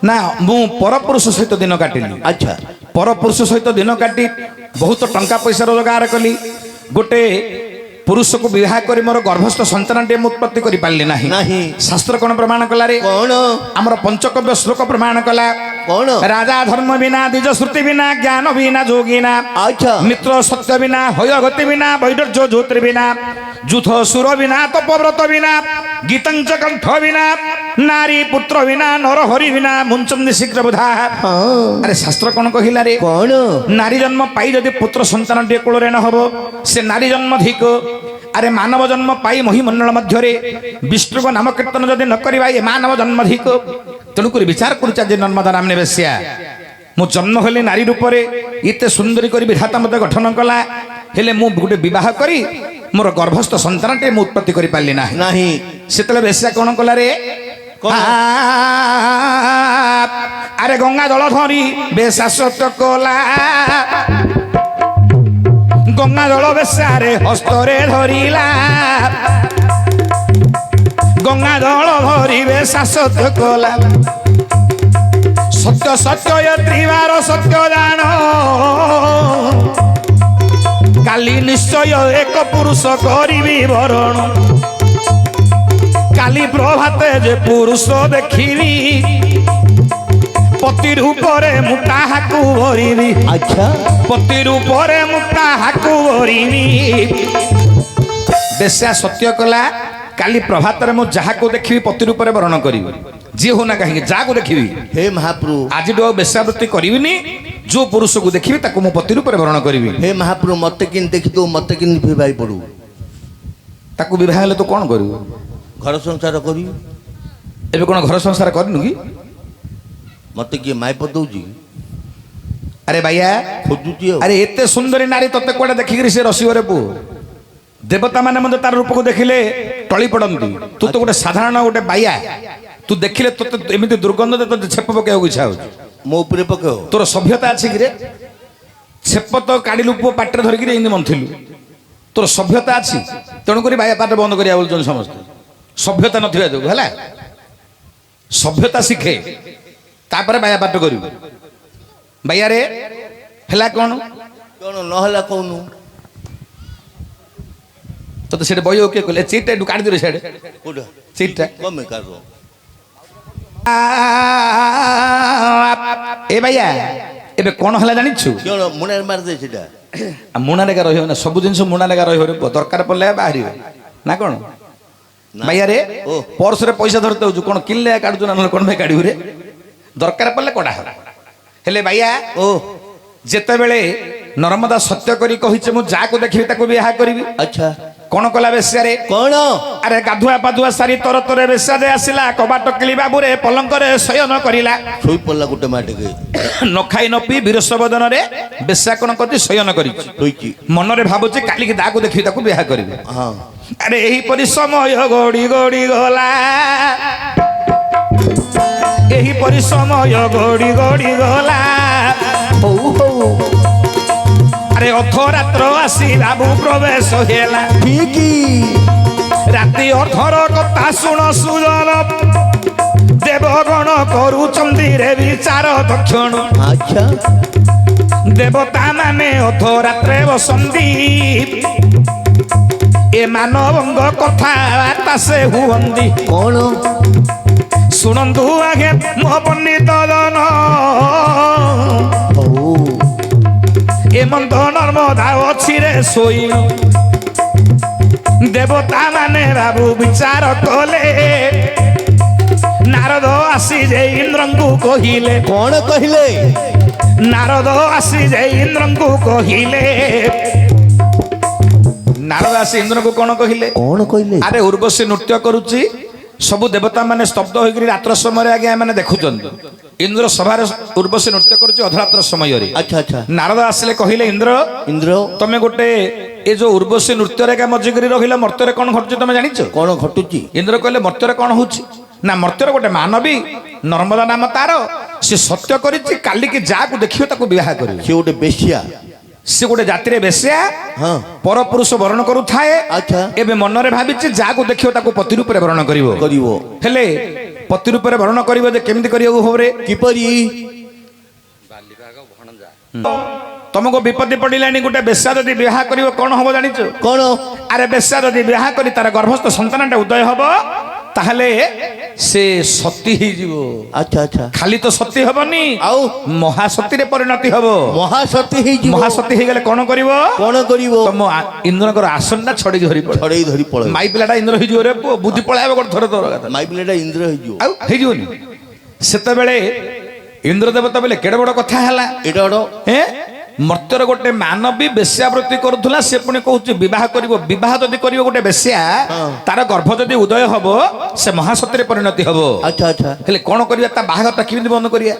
ନା ମୁଁ ପରପୁରୁଷ ସହିତ ଦିନ କାଟିଲି। ଆଚ୍ଛା ପରପୁରୁଷ ସହିତ ଦିନ କାଟି ବହୁତ ଟଙ୍କା ପଇସା ରୋଜଗାର କଲି। ଗୋଟେ ପୁରୁଷକୁ ବିବାହ କରି ମୋର ଗର୍ଭସ୍ଥ ସନ୍ତାନଟିଏ ମୁଁ ଉତ୍ପତ୍ତି କରିପାରିଲି ନାହିଁ। ଶାସ୍ତ୍ର କଣ ପ୍ରମାଣ କଲା ରେ? କଣ? ଆମର ପଞ୍ଚକବ୍ୟ ଶ୍ଲୋକ ପ୍ରମାଣ କଲା। କଣ? ରାଜା ଧର୍ମ ବିନା ଦ୍ୱିଜ ଶ୍ରୁତି ବିନା ଜ୍ଞାନ ବିନା ଯୋଗିନା ଆଚ୍ଛା ମିତ୍ର ସତ୍ୟ ବିନା ହୟ ଗତି ବିନା ବୈଦର୍ଯ୍ୟ ଜ୍ୟୋତି ବିନା ଯୁଥ ସୁର ବିନା ତପବ୍ରତ ବିନା ଗୀତଞ୍ଚ କଣ୍ଠ ବିନା ନାରୀ ପୁତ୍ର ବିନା ନର ହରି ବିନା ମୁଞ୍ଚନ୍ତି ଶୀଘ୍ର ବୁଧା। ଆରେ ଶାସ୍ତ୍ର କଣ କହିଲା ରେ? କଣ? ନାରୀ ଜନ୍ମ ପାଇ ଯଦି ପୁତ୍ର ସନ୍ତାନଟିଏ କୋଳରେ ନ ହବ ସେ ନାରୀ ଜନ୍ମ ଧିକ। ଆରେ ମାନବ ଜନ୍ମ ପାଇ ମହିମଣ୍ଡଳ ମଧ୍ୟରେ ବିଷ୍ଣୁଙ୍କ ନାମ କୀର୍ତ୍ତନ ଯଦି ନ କରିବା ଏ ମାନବ ଜନ୍ମ ଧିକ। ତେଣୁକରି ବିଚାର କରୁଛା ଯେ ନର୍ମଦା ନାମନେ ବେଶ୍ୟା ମୁଁ ଜନ୍ମ ହେଲି ନାରୀ ରୂପରେ ଏତେ ସୁନ୍ଦରୀ କରି ବିଧାତା ମୋତେ ଗଠନ କଲା ହେଲେ ମୁଁ ଗୋଟେ ବିବାହ କରି ମୋର ଗର୍ଭସ୍ଥ ସନ୍ତାନଟେ ମୁଁ ଉତ୍ପତ୍ତି କରିପାରିଲି ନାହିଁ। ନାହିଁ। ସେତେବେଳେ ବେଶ୍ୟା କଣ କଲା ରେ? ଆରେ ଗଙ୍ଗା ଜଳ ଧରି ବେଶା ସତ କଲା। ଗଙ୍ଗା ଜଳ ବେଶାରେ ହସ୍ତରେ ଧରିଲା। ଗଙ୍ଗା ଜଳ ଧରି ବେଶା ସତ କଲା। ସତ୍ୟ ସତ୍ୟ ତ୍ରିବାର ସତ୍ୟ ଜାଣ କାଲି ନିଶ୍ଚୟ ଏକ ପୁରୁଷ କରିବି ବରଣ। କାଲି ପ୍ରଭାତେ ଯେ ପୁରୁଷ ଦେଖିବି ପତି ରୂପରେ ମୁଁ ତାହାକୁ ଭରିବି। ଆଚ୍ଛା। ପତି ରୂପରେ ମୁଁ ତାହାକୁ ଭରିବି। ବେଶ୍ୟା ସତ୍ୟ କଲା କାଲି ପ୍ରଭାତରେ ମୁଁ ଯାହାକୁ ଦେଖିବି ପତି ରୂପରେ ବରଣ କରିବି। ଯିଏ ହଉ ନା କାହିଁକି ଯାହାକୁ ଦେଖିବି ହେ ମହାପ୍ରଭୁ ଆଜିଠୁ ଆଉ ବେଶ୍ୟାବୃତ୍ତି କରିବିନି। ଯୋଉ ପୁରୁଷକୁ ଦେଖିବି ତାକୁ ମୁଁ ପତି ରୂପରେ ବରଣ କରିବି। ହେ ମହାପ୍ରଭୁ ମତେ କେମିତି ଦେଖିଥିବୁ ମତେ କେମିତି ବିବାହ ପଡୁ। ତାକୁ ବିବାହ ହେଲେ ତୁ କଣ କରିବୁ? ଘର ସଂସାର କରିବି। ଏବେ କଣ ଘର ସଂସାର କରିନୁ କି? ମତେ କିଏ ମାଇପ ଦଉଛି? ଆରେ ବାଇଆ ଖୋଜୁଛି ଆଉ। ଆରେ ଏତେ ସୁନ୍ଦରୀ ନାରୀ ତତେ କୁଆଡେ ଦେଖିକିରି ସେ ରସିବରେ ପୁଅ। ଦେବତା ମାନେ ମଧ୍ୟ ତାର ରୂପକୁ ଦେଖିଲେ ଟଳି ପଡନ୍ତି। ତୁ ତ ଗୋଟେ ସାଧାରଣ ଗୋଟେ ବାଇଆ। ତୁ ଦେଖିଲେ ତତେ ଏମିତି ଦୁର୍ଗନ୍ଧ ଯେ ତତେ ଛେପ ପକେଇବାକୁ ଇଚ୍ଛା ହଉଛି। ମୋ ଉପରେ ପକେଇବ। ତୋର ସଭ୍ୟତା ଅଛି କିରେ? ଛେପ ତ କାଢିଲୁ ପୁଅ ପାଟିରେ ଧରିକିରି ଏମିତି ମନ୍ଥିଲୁ। ତୋର ସଭ୍ୟତା ଅଛି। ତେଣୁକରି ବାଇଆ ପାଠ ବନ୍ଦ କରିବା ବୋଲୁଛନ୍ତି ସମସ୍ତେ। ସଭ୍ୟତା ନଥିବା ଯୋଗୁ ହେଲା। ସଭ୍ୟତା ଶିଖେ ତାପରେ ବାଇଆ ପାଠ କରିବୁ। ବାଇଆରେ ହେଲା କଣ? କଣ ନହେଲା କହୁନୁ? ତତେ ସେଠି ବହି କିଏ କହିଲେ? ଚିଟ୍ଟା ଏଠୁ କାଢିଦେଲେ ସେଆଡେ କୋଉଟା? ଚିଟ୍ଟା କମେ କାଢ। ଏ ବାଇଆ ଏବେ କଣ ହେଲା ଜାଣିଛୁ? କଣ ମୁଣାରେ ମାରିଦେ ସେଟା। ମୁଣାରେଗା ରହିବ ନା ସବୁ ଜିନିଷ ମୁଣାରେଗା ରହିବ ରେ ପୁଅ। ଦରକାର ପଡ଼ିଲେ ବାହାରିବ ନା କଣ? ବାଇଆରେ ଓ। ପର୍ସରେ ପଇସା ଧରିତେ ହଉଛୁ କଣ କିଣିଲେ କାଢୁଛୁ ନା ନହେଲେ କଣ ପାଇଁ କାଢିବୁ ରେ? ଦରକାର ପଡ଼ିଲେ କଢା ହବ। ହେଲେ ବାଇଆ ଓ ଯେତେବେଳେ ନର୍ମଦା ସତ୍ୟ କରି କହିছে ମୁଁ ଯାହାକୁ ଦେଖିବି ତାକୁ ବିବାହ କରିବି। ଆଚ୍ଛା। କଣ କଲା ବେଶ୍ୟାରେ? କଣ? ଆରେ ଗାଧୁଆ ପାଧୁଆ ସାରି ତର ତରେ ବେଶ୍ୟା ଯେ ଆସିଲା କବାଟ କିଳି ବାବୁରେ ପଲଙ୍କରେ ଶୟନ କରିଲା। ଶୋଇ ପଡିଲା ଗୋଟେ ମାଟିକେ। ନ ଖାଇ ନ ପିଇ ବିରସ ବଦନରେ ବେଶ୍ୟା କଣ କରିଛି? ଶୟନ କରିଛି। ଶୋଇଛି। ମନରେ ଭାବୁଛି କାଲିକି ଯାହାକୁ ଦେଖିବି ତାକୁ ବିବାହ କରିବି। ହଁ। ଆରେ ଏହିପରି ସମୟ ଗଡି ଗଡି ଗଲା। ଏହିପରି ସମୟ ଗଡି ଗଡି ଗଲା। ହଉ ହଉ। ଆରେ ଅର୍ଥରାତ୍ର ଆସି ବାବୁ ପ୍ରବେଶ ହେଲା। ଠିକ। ରାତି ଅର୍ଥର କଥା ଶୁଣ ସୁଜନ ଦେବଗଣ କରୁଛନ୍ତି ରେ ବିଚାର ଦକ୍ଷଣ। ଆଚ୍ଛା। ଦେବତା ମାନେ ଅର୍ଥରାତ୍ରେ ବସନ୍ତି ଏ ମାନବଙ୍କ କଥାବାର୍ତ୍ତା ସେ ହୁଅନ୍ତି। କଣ? ଶୁଣନ୍ତୁ ଆଗେ ମୋ ପଣ୍ଡିତ ଜନ ହଉ। ଏ ମନ୍ଦ ନର୍ମଦା ଅଛି ରେ ଶୋଇ। ଦେବତା ମାନେ ବାବୁ ବିଚାର କଲେ। ନାରଦ ଆସି ଯେ ଇନ୍ଦ୍ରଙ୍କୁ କହିଲେ। କଣ କହିଲେ? ନାରଦ ଆସି ଯେ ଇନ୍ଦ୍ରଙ୍କୁ କହିଲେ। ନାରଦ ଆସି ଇନ୍ଦ୍ରଙ୍କୁ କଣ କହିଲେ? କଣ କହିଲେ? ଆରେ ଉର୍ବଶୀ ନୃତ୍ୟ କରୁଛି ସବୁ ଦେବତା ମାନେ ସ୍ତବ୍ଧ ହୋଇକରି ରାତ୍ର ସମୟରେ ଆଜ୍ଞା ମାନେ ଦେଖୁଛନ୍ତି। ଇନ୍ଦ୍ର ସଭାରେ ଉର୍ବଶୀ ନୃତ୍ୟ କରୁଛି ଅଧରାତ୍ର ସମୟରେ। ଆଚ୍ଛା ଆଚ୍ଛା। ନାରଦ ଆସିଲେ କହିଲେ ଇନ୍ଦ୍ର ଇନ୍ଦ୍ର ତମେ ଗୋଟେ ଏ ଯୋଉ ଉର୍ବଶୀ ନୃତ୍ୟରେ ଏକା ମଜିକିରି ରହିଲ ମର୍ତ୍ତ୍ୟରେ କଣ ଘଟୁଛି ତମେ ଜାଣିଛ? କଣ ଘଟୁଛି? ଇନ୍ଦ୍ର କହିଲେ ମର୍ତ୍ତ୍ୟରେ କଣ ହଉଛି ନା ମର୍ତ୍ତ୍ୟରେ ଗୋଟେ ମାନବୀ ନର୍ମଦା ନାମ ତାର ସେ ସତ୍ୟ କରିଛି କାଲିକି ଯାହାକୁ ଦେଖିବ ତାକୁ ବିବାହ କରିବ। ସେ ଗୋଟେ ବେଶ୍ୟା। ସେ ଗୋଟେ ଜାତିରେ ବେଶ୍ୟା ହଁ। ପରପୁରୁଷ ବରଣ କରୁଥାଏ। ଆଚ୍ଛା। ଏବେ ମନରେ ଭାବିଛି ଯାହାକୁ ଦେଖିବ ତାକୁ ପତି ରୂପରେ ବରଣ କରିବ। ହେଲେ ପତି ରୂପରେ ବରଣ କରିବ ଯେ କେମିତି କରିବାକୁ ହବରେ? କିପରି? ତମକୁ ବିପତ୍ତି ପଡିଲାଣି। ଗୋଟେ ବେଶ୍ୟା ଯଦି ବିବାହ କରିବ କଣ ହବ ଜାଣିଛ? କଣ? ଆରେ ବେଶ୍ୟା ଯଦି ବିବାହ କରି ତାର ଗର୍ଭସ୍ଥ ସନ୍ତାନଟା ଉଦୟ ହବ ତାହେଲେ ସେ ସତୀ ହେଇଯିବ। ଆଚ୍ଛା ଆଚ୍ଛା ଖାଲି ତ ସତୀ ହବନି, ଆଉ ମହାସତୀରେ ପରିଣତି ହବ। ମହାସତୀ ହେଇଯିବ। ମହାସତୀ ହେଇଗଲେ କଣ କରିବ? କଣ କରିବ? ତମ ଇନ୍ଦ୍ରଙ୍କର ଆସନଟା ଛଡେଇ ଧରି ପଡେ। ଛଡେଇ ଧରି ପଳେଇବ। ମାଇ ପିଲାଟା ଇନ୍ଦ୍ର ହେଇଯିବ ରେ ପୁଅ, ବୁଦ୍ଧି ପଳାଇବ ଗୋଟେ ଥର ତୋର କଥା। ମାଇ ପିଲାଟା ଇନ୍ଦ୍ର ହେଇଯିବ। ଆଉ ହେଇଯିବନି? ସେତେବେଳେ ଇନ୍ଦ୍ର ଦେବତା ବୋଲେ କେଡେ ବଡ କଥା ହେଲା। ଏଇଟା ଗୋଟେ ମର୍ତ୍ତ୍ୟର ଗୋଟେ ମାନବୀ ବେଶ୍ୟାବୃତ୍ତି କରୁଥିଲା, ସେ ପୁଣି କହୁଛି ବିବାହ କରିବ। ବିବାହ ଯଦି କରିବ ଗୋଟେ ବେଶ୍ୟା, ତାର ଗର୍ଭ ଯଦି ଉଦୟ ହବ ସେ ମହାସତୀରେ ପରିଣତି ହବ। ଆଚ୍ଛା ଆଚ୍ଛା ହେଲେ କଣ କରିବା? ତା ବାହାଘରଟା କେମିତି ବନ୍ଦ କରିବା?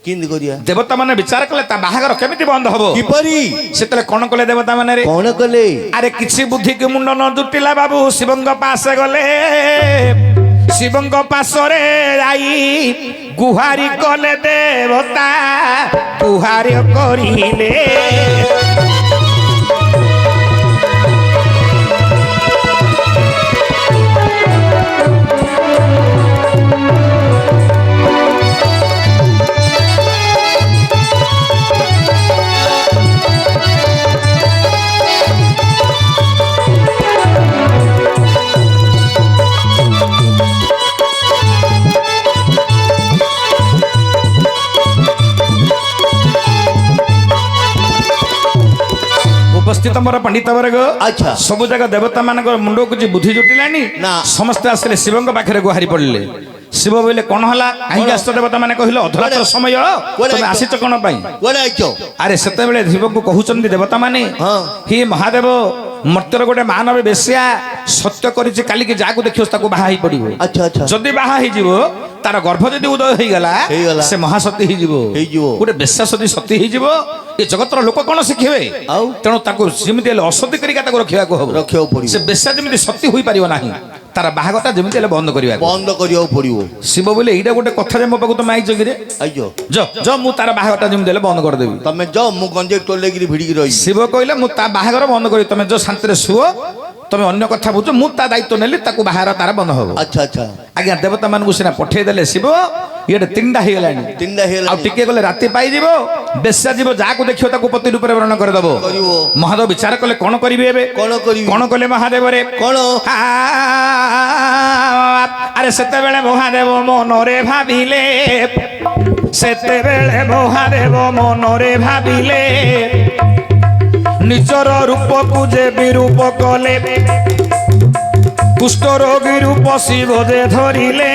କେମିତି କରିବା? ଦେବତା ମାନେ ବିଚାର କଲେ ତା ବାହାଘର କେମିତି ବନ୍ଦ ହବ। କିପରି? ସେତେବେଳେ କଣ କଲେ ଦେବତା ମାନେ? କଣ କଲେ? ଆରେ କିଛି ବୁଦ୍ଧି କି ମୁଣ୍ଡ ନ ଜୁଟିଲା ବାବୁ ଶିବଙ୍କ ପାଶେ ଗଲେ। ଶିବଙ୍କ ପାଶରେ ଯାଇ ଗୁହାରି କଲେ ଦେବତା, ଗୁହାରି କରିଲେ। ଉପସ୍ଥିତ ମୋର ପଣ୍ଡିତ ବର୍ଗ, ଆଚ୍ଛା ସବୁ ଜାଗା ଦେବତା ମାନଙ୍କ ମୁଣ୍ଡକୁ କିଛି ବୁଦ୍ଧି ଜୁଟିଲାନି। ନା। ସମସ୍ତେ ଆସିଲେ ଶିବଙ୍କ ପାଖରେ ଗୁହାରି ପଡିଲେ। ଶିବ ବୋଇଲେ କଣ ହେଲା? କାହିଁକି ଆସିଛ? ଦେବତା ମାନେ କହିଲେ ଅଧରାତ୍ର ସମୟ, ତମେ ଆସିଛ କଣ ପାଇଁ? କୁଆଡେ ଆଇଛ? ଆରେ ସେତେବେଳେ ଶିବଙ୍କୁ କହୁଛନ୍ତି ଦେବତା ମାନେ, ହଁ। ହି ମହାଦେବ, ମର୍ତ୍ତ୍ୟର ଗୋଟେ ମାନବ ବେଶ୍ୟା ସତ୍ୟ କରିଛି, କାଲିକି ଯାହାକୁ ଦେଖିବ ତାକୁ ବାହା ହେଇ ପଡିବ। ଆଚ୍ଛା ଆଚ୍ଛା ଯଦି ବାହା ହେଇଯିବ, ତାର ଗର୍ଭ ଯଦି ଉଦୟ ହେଇଗଲା, ସେ ମହାସତୀ ହେଇଯିବ। ଗୋଟେ ବେଶ୍ୟା ସତୀ ସତୀ ହେଇଯିବ। ଏ ଜଗତର ଲୋକ କଣ ଶିଖିବେ? ଆଉ ତେଣୁ ତାକୁ ଯେମିତି ହେଲେ ଅସତୀ କରିକା ତାକୁ ରଖିବାକୁ ହବ। ରଖିବାକୁ ପଡିବ। ସେ ବେଶ୍ୟା ଯେମିତି ସତୀ ହୋଇପାରିବ ନାହିଁ, ତାର ବାହାଘରଟା ଯେମିତି ହେଲେ ବନ୍ଦ କରିବାକୁ। ବନ୍ଦ କରିବାକୁ ପଡିବ। ଶିବ ବୋଲେ ଏଇଟା ଗୋଟେ କଥା ଯେ ମୋ ପାଖକୁ ତମେ ଆଇଛ କିରେ? ଆଇଛ ଯ ମୁଁ ତାର ବାହାଘରଟା ଯେମିତି ହେଲେ ବନ୍ଦ କରିଦେବି। ତମେ ଯାଅ, ମୁଁ ଗଞ୍ଜେଇ ଟୋଲେଇକିରି ଭିଡ଼ିକି ରହିବି। ଶିବ କହିଲେ ମୁଁ ତା ବାହାଘର ବନ୍ଦ କରିବି, ତମେ ଯୋଉ ଶାନ୍ତିରେ ଶୁଅ, ତମେ ଅନ୍ୟ କଥା ବୁଝ, ମୁଁ ତା ଦାୟିତ୍ୱ ନେଲି, ତାକୁ ବାହାଘର ତାର ବନ୍ଦ ହବ। ଆଚ୍ଛା ଆଚ୍ଛା ଆଜ୍ଞା ଦେବତା ମାନଙ୍କୁ ସିନା ପଠେଇ ଦେଲେ ଶିବ, ଇଏ ତିନିଟା ହେଇଗଲାଣି। ତିନିଟା ହେଇଗଲା। ଆଉ ଟିକେ ଗଲେ ରାତି ପାଇଯିବ, ବେଶ୍ୟା ଯିବ, ଯାହାକୁ ଦେଖିବ ତାକୁ ପତି ରୂପରେ ବର୍ଣ୍ଣ କରିଦବ। କରିବ। ମହାଦେବ ବିଚାର କଲେ କଣ କରିବେ ଏବେ? କଣ କରିବି? କଣ କଲେ ମହାଦେବରେ? କଣ? ଆରେ ସେତେବେଳେ ମହାଦେବ ମନରେ ଭାବିଲେ, ସେତେବେଳେ ମହାଦେବ ମନରେ ଭାବିଲେ, ନିଜର ରୂପକୁ ଯେ ବିରୂପ କଲେ, କୁଷ୍ଠ ରୋଗୀ ରୂପ ଶିବ ଯେ ଧରିଲେ,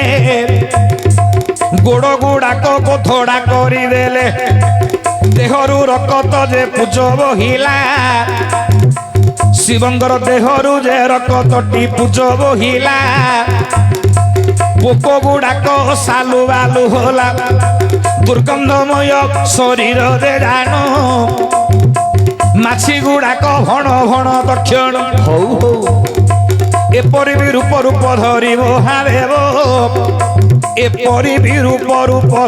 ଗୋଡ଼ ଗୁଡାକ କୋଥଡ଼ା କରିଦେଲେ, ଦେହରୁ ରକତ ଯେ ପୂଜ ବହିଲା, ଶିବଙ୍କର ଦେହରୁ ଯେ ରକତଟି ପୂଜ ବହିଲା, ପୋକ ଗୁଡାକ ସାଲୁ ବାଲୁ ହେଲା, ଦୁର୍ଗନ୍ଧମୟ ଶରୀରରେ ଜାଣ, ମାଛି ଗୁଡାକ ଭଣ ଭଣ ଦକ୍ଷିଣ। ହଉ ହଉ ଏପରି ବି ରୂପ ଧରି ମହାଦେବ, ଏପରି ବି ରୂପ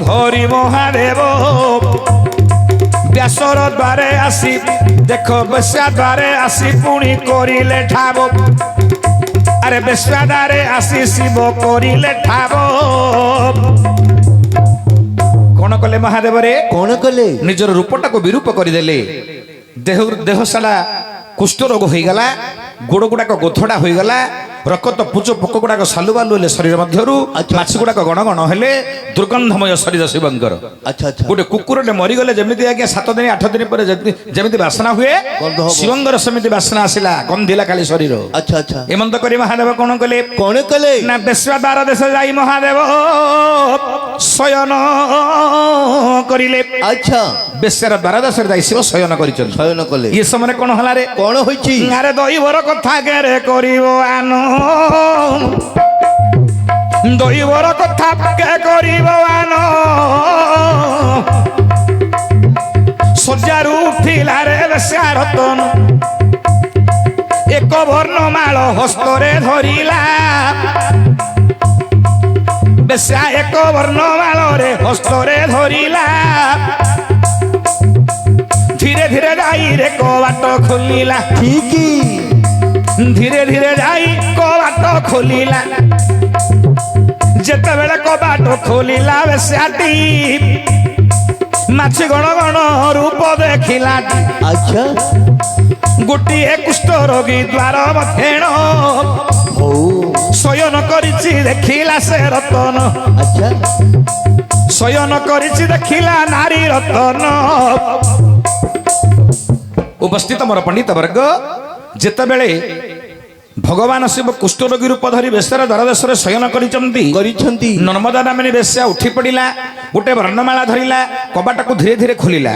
ଧରି ମହାଦେବ, ବ୍ୟାସର ଦ୍ୱାରେ ଆସି ଦେଖ, ବେଶ୍ୟା ଦ୍ୱାରେ ଆସି ପୁଣି କରିଲେ ଠାବ। ଆରେ ବେଶ୍ୟା ଦ୍ୱାରେ ଆସି ଶିବ କରିଲେ ଠାବ। କଣ କଲେ ମହାଦେବରେ? କଣ କଲେ? ନିଜର ରୂପଟାକୁ ବିରୂପ କରିଦେଲେ। ଦେହ ସାରା କୁଷ୍ଠ ରୋଗ ହୋଇଗଲା, ଗୋଡ଼ ଗୁଡାକ ଗୋଥଡ଼ା ହୋଇଗଲା, ରକତ ପୁଚ ପୋକ ଗୁଡାକ ସାଲୁବାଲୁ ହେଲେ ଶରୀର ମଧ୍ୟରୁ, ମାଛି ଗୁଡାକ ଗଣ ଗଣ ହେଲେ, ଦୁର୍ଗନ୍ଧମୟ ଶରୀର ଶିବଙ୍କର। ଆଚ୍ଛା ଆଚ୍ଛା ଗୋଟେ କୁକୁରଟେ ମରିଗଲେ ଯେମିତି ଆଜ୍ଞା 7 ଦିନ 8 ଦିନ ପରେ ଯେମିତି ବାସନା ହୁଏ, ଶିବଙ୍କର ସେମିତି ବାସନା ଆସିଲା, ଗନ୍ଧିଲା କାଳି ଶରୀର। ଆଚ୍ଛା ଆଚ୍ଛା ଏମନ୍ତ କରି ମହାଦେବ କଣ କଲେ? କଣ କଲେ? ନା ବେଶ୍ୟା ଦ୍ୱାର ଦେଶ ଯାଇ ମହାଦେବ ଶୟନ କରିଲେ। ଆଚ୍ଛା ବେଶ୍ୟାର ଦ୍ୱାର ଦେଶରେ ଯାଇ ଶିବ ଶୟନ କରିଛନ୍ତି। ଶୟନ କଲେ। ଏ ସମୟରେ କଣ ହେଲା ରେ? କଣ ହୋଇଛି? ଆରେ ଦୈବର କଥା କେରେ କରିବ ଆନ, ଦୈବର କଥା କେ କରିବ ଆନ, ଶଯ୍ୟାରୁ ଉଠିଲା ରେ ବେଶ୍ୟା ରତନ, ଏକ ବର୍ଣ୍ଣମାଳ ହସ୍ତରେ ଧରିଲା, ବେଶ୍ୟା ଏକ ବର୍ଣ୍ଣମାଳରେ ହସ୍ତରେ ଧରିଲା, ଧୀରେ ଧୀରେ ଯାଇ ରେ କବାଟ ଖୋଲିଲା। ଠିକ ଧୀରେ ଧୀରେ ଯାଇ କବାଟ ଖୋଲିଲା, ଯେତେବେଳେ କବାଟ ଖୋଲିଲା ବେଶ୍ୟାଟି, ମାଛି ଗଣ ଗଣ ରୂପ ଦେଖିଲା। ଆଚ୍ଛା ଗୋଟିଏ କୁଷ୍ଠ ରୋଗୀ ଦ୍ୱାର ମଧ୍ୟେଣ ହଉ ଶୟନ କରିଛି କରିଛି ଦେଖିଲା ସେ ରତନ ଆଚ୍ଛା ଶୟନ କରିଛି ଦେଖିଲା ନାରୀ ରତନ। ଉପସ୍ଥିତ ମୋର ପଣ୍ଡିତ ବର୍ଗ, ଯେତେବେଳେ ଭଗବାନ ଶିବ କୁଷ୍ଠରୋଗୀ ରୂପ ଧରି ବେଶରେ ଦ୍ୱାରଦେଶରେ ଶୟନ କରିଛନ୍ତି, ନର୍ମଦା ନାମିନୀ ବେଶ୍ୟା ଉଠି ପଡ଼ିଲା, ଗୋଟେ ବର୍ଣ୍ଣମାଳା ଧରିଲା, କବାଟକୁ ଧୀରେ ଧୀରେ ଖୋଲିଲା।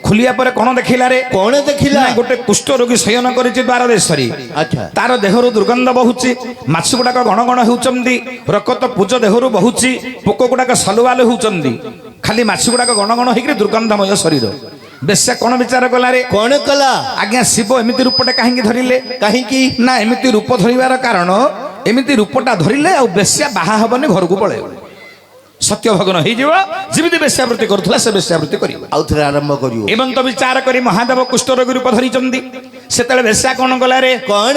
ଖୋଲିବା ପରେ କଣ ଦେଖିଲା ରେ? କଣ ଦେଖିଲା? ନା, ଗୋଟେ କୁଷ୍ଠରୋଗୀ ଶୟନ କରିଛି ଦ୍ୱାରଦେଶରେ। ଆଚ୍ଛା ତାର ଦେହରୁ ଦୁର୍ଗନ୍ଧ ବହୁଛି, ମାଛି ଗୁଡାକ ଗଣ ଗଣ ହେଉଛନ୍ତି, ରକତ ପୂଜ ଦେହରୁ ବହୁଛି, ପୋକ ଗୁଡାକ ସଲୁବାଲୁ ହେଉଛନ୍ତି, ଖାଲି ମାଛି ଗୁଡାକ ଗଣ ଗଣ ହେଇକି ଦୁର୍ଗନ୍ଧମୟ ଶରୀର। ବେଶ୍ୟା କଣ ବିଚାର କଲା ରେ? କଣ କଲା? ଆଜ୍ଞା, ଶିବ ଏମିତି ରୂପଟେ କାହିଁକି ଧରିଲେ? କାହିଁକି? ନା, ଏମିତି ରୂପ ଧରିବାର କାରଣ, ଏମିତି ରୂପଟା ଧରିଲେ ଆଉ ବେଶ୍ୟା ବାହା ହବନି, ଘରକୁ ପଳେଇବ, ସତ୍ୟ ଭଗ୍ନ ହେଇଯିବ। ଯେମିତି ବେଶ୍ୟାବୃତ୍ତି କରୁଥିଲା ସେ ବେଶ୍ୟାବୃତ୍ତି କରିବ। ଆଉ ଥରେ ଆରମ୍ଭ କରିବ। ଏବଂ ତ ବିଚାର କରି ମହାଦେବ କୁଷ୍ଠରୋଗୀ ରୂପ ଧରିଛନ୍ତି। ସେତେବେଳେ ବେଶ୍ୟା କଣ କଲା ରେ? କଣ?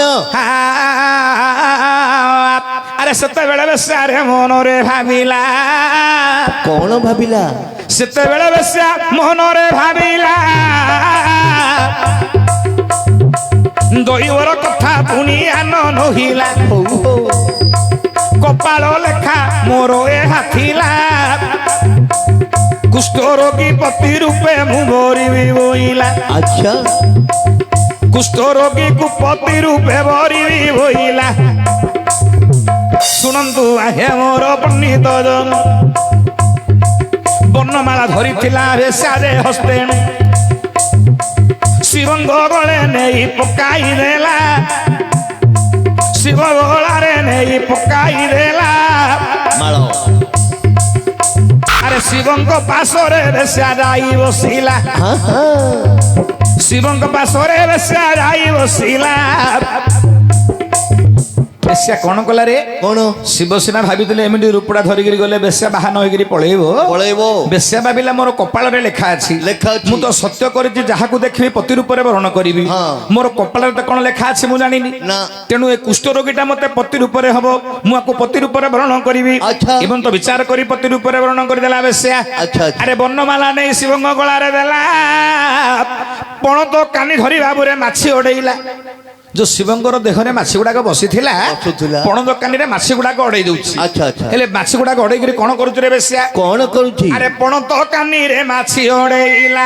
ଆରେ ସେତେବେଳେ ବେଶ୍ୟାରେ ମନରେ ଭାବିଲା। କଣ ଭାବିଲା? ସେତେବେଳେ ବେଶ୍ୟା ମନରେ ଭାବିଲା, ଦୈବର କଥା ପୁଣି ଆନ ନହିଲା, କପାଳ ଲେଖା ମୋର ଏହା ଥିଲା, କୁଷ୍ଠରୋଗୀ ପତି ରୂପେ ମୁଁ ଭରିବି ବୋଇଲା। ଆଚ୍ଛା କୁଷ୍ଠରୋଗୀକୁ ପତି ରୂପେ ଭରିବି ବୋଇଲା। ଶୁଣନ୍ତୁ ଆହେ ମୋର ପଣ୍ଡିତ ଜନ, ବର୍ଣ୍ଣମାଳା ଧରିଥିଲା ବେଶ୍ୟାରେ ହସ୍ତେ, ଶିବଙ୍କ ଗଳେ ନେଇ ପକାଇ ଦେଲା, ଶିବ ଗଳାରେ ନେଇ ପକାଇ ଦେଲା ମାଳ। ଆରେ ଶିବଙ୍କ ପାଶରେ ବେଶ୍ୟା ଯାଇ ବସିଲା, ଶିବଙ୍କ ପାଶରେ ବେଶ୍ୟା ଯାଇ ବସିଲା। ବେଶ୍ୟା କଣ କଲା ରେ? କଣ? ଶିବ ସିନା ଭାବିଥିଲେ ଏମିତି ରୂପଟା ଧରିକିରି ଗଲେ ବେଶ୍ୟା ବାହା ନ ହେଇକିରି ପଳେଇବ। ବେଶ୍ୟା ଭାବିଲା ମୋର କପାଳରେ ଲେଖା ଅଛି, ମୁଁ ତ ସତ୍ୟ କରିଛି, ଯାହାକୁ ଦେଖିବି ପତି ରୂପରେ ବରଣ କରିବି। ମୋର କପାଳରେ ତ କଣ ଲେଖା ଅଛି ମୁଁ ଜାଣିନି, ତେଣୁ ଏ କୁଷ୍ଠରୋଗୀଟା ମତେ ପତି ରୂପରେ ହବ, ମୁଁ ଆକୁ ପତି ରୂପରେ ବରଣ କରିବି। ଏବଂ ତ ବିଚାର କରି ପତି ରୂପରେ ବରଣ କରିଦେଲା ବେଶ୍ୟା। ଆରେ ବର୍ଣ୍ଣମାଳା ନେଇ ଶିବଙ୍କ ଗଳାରେ ଦେଲା, ପଣ ତ କାନି ଧରି ଭାବରେ ମାଛି ଓଡେଇଲା। ଯୋଉ ଶିବଙ୍କର ଦେହରେ ମାଛି ଗୁଡାକ ବସିଥିଲା, ପଣ ଦୋକାନୀରେ ମାଛି ଗୁଡାକ ଅଡେଇ ଦଉଛି। ହେଲେ ମାଛି ଗୁଡାକ ଅଡେଇକିରି କଣ କରୁଛି ରେ ବେଶ୍ୟା? କଣ କରୁଛି? ଆରେ ପଣ ଦୋକାନୀରେ ମାଛି ଅଡେଇଲା,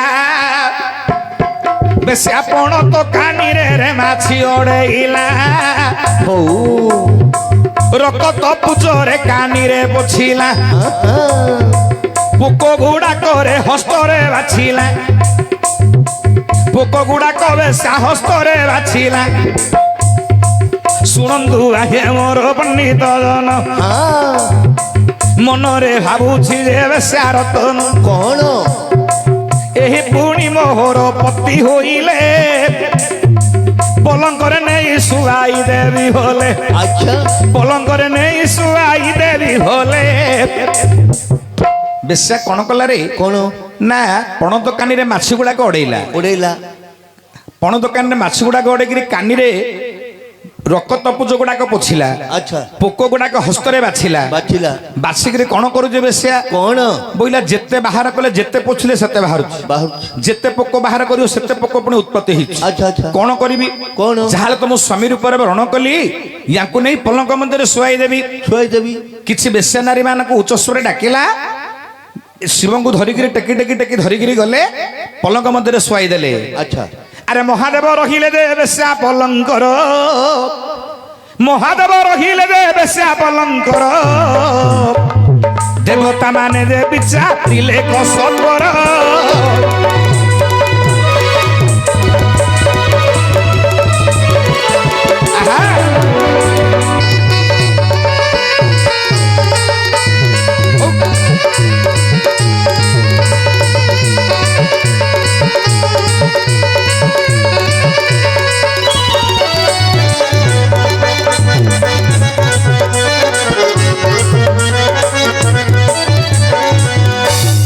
ବେଶ୍ୟା ପଣ ଦୋକାନୀରେ ରେ ମାଛି ଅଡେଇଲା। ରକତ ପୂଜରେ କାନିରେ ପୋଛିଲା, ପୋକ ଗୁଡାକରେ ହସ୍ତରେ ବାଛିଲା, ପୋକ ଗୁଡାକ ବେଶ୍ୟା ହସ୍ତରେ ବାଛିଲା। ଶୁଣନ୍ତୁ ଆଜ୍ଞା ମୋର ପଣ୍ଡିତ ଜନ, ମନରେ ଭାବୁଛି ଯେ ବେଶ୍ୟା ରତନ, କଣ? ଏହି ପୁଣି ମୋହର ପତି ହୋଇଲେ, ପଲଙ୍କରେ ନେଇ ଶୁଆଇ ଦେବି ଭଲେ, ପଲଙ୍କରେ ନେଇ ଶୁଆଇ ଦେବି ଭଲେ। ବେଶ୍ୟା କଣ କଲା ରେ? କଣ? ନା, ପଣ ଦୋକାନୀରେ ମାଛି ଗୁଡାକ ଅଡେଇଲା। ପଣ ଦୋକାନରେ ମାଛି ଗୁଡାକ ଅଡେଇକିରି କାନିରେ ରକତ ପୂଜ ଗୁଡାକ ପୋଛିଲା, ପୋକ ଗୁଡାକ ହସ୍ତରେ ବାଛିଲା। ବାଛିକିରି କଣ କରୁଛି ବେଶ୍ୟା? କଣ? ବୋଇଲା ଯେତେ ବାହାର କଲେ, ଯେତେ ପୋଛିଲେ ସେତେ ବାହାରୁଛି, ଯେତେ ପୋକ ବାହାର କରିବ ସେତେ ପୋକ ପୁଣି ଉତ୍ପତ୍ତି ହେଇଛି। କଣ କରିବି? ଯାହାହେଲେ ତ ମୁଁ ସ୍ୱାମୀ ରୂପରେ ବରଣ କଲି, ୟାଙ୍କୁ ନେଇ ପଲଙ୍କ ମଧ୍ୟରେ ଶୁଆଇ ଦେବି। କିଛି ବେଶ୍ୟା ନାରୀ ମାନଙ୍କୁ ଉଚ୍ଚ ସ୍ୱରରେ ଡାକିଲା, ଶିବଙ୍କୁ ଧରିକିରି ଟେକି ଟେକି ଟେକି ଧରିକିରି ଗଲେ, ପଲଙ୍କ ମଧ୍ୟରେ ଶୁଆଇ ଦେଲେ। ଆରେ ମହାଦେବ ରହିଲେ ଦେ ବେଶ୍ୟା ପଲଙ୍କର, ମହାଦେବ ରହିଲେ ଦେ ବେଶ୍ୟା ପଲଙ୍କର, ଦେବତା ମାନେ ଦେ ବିଚାରିଲେ କସବର।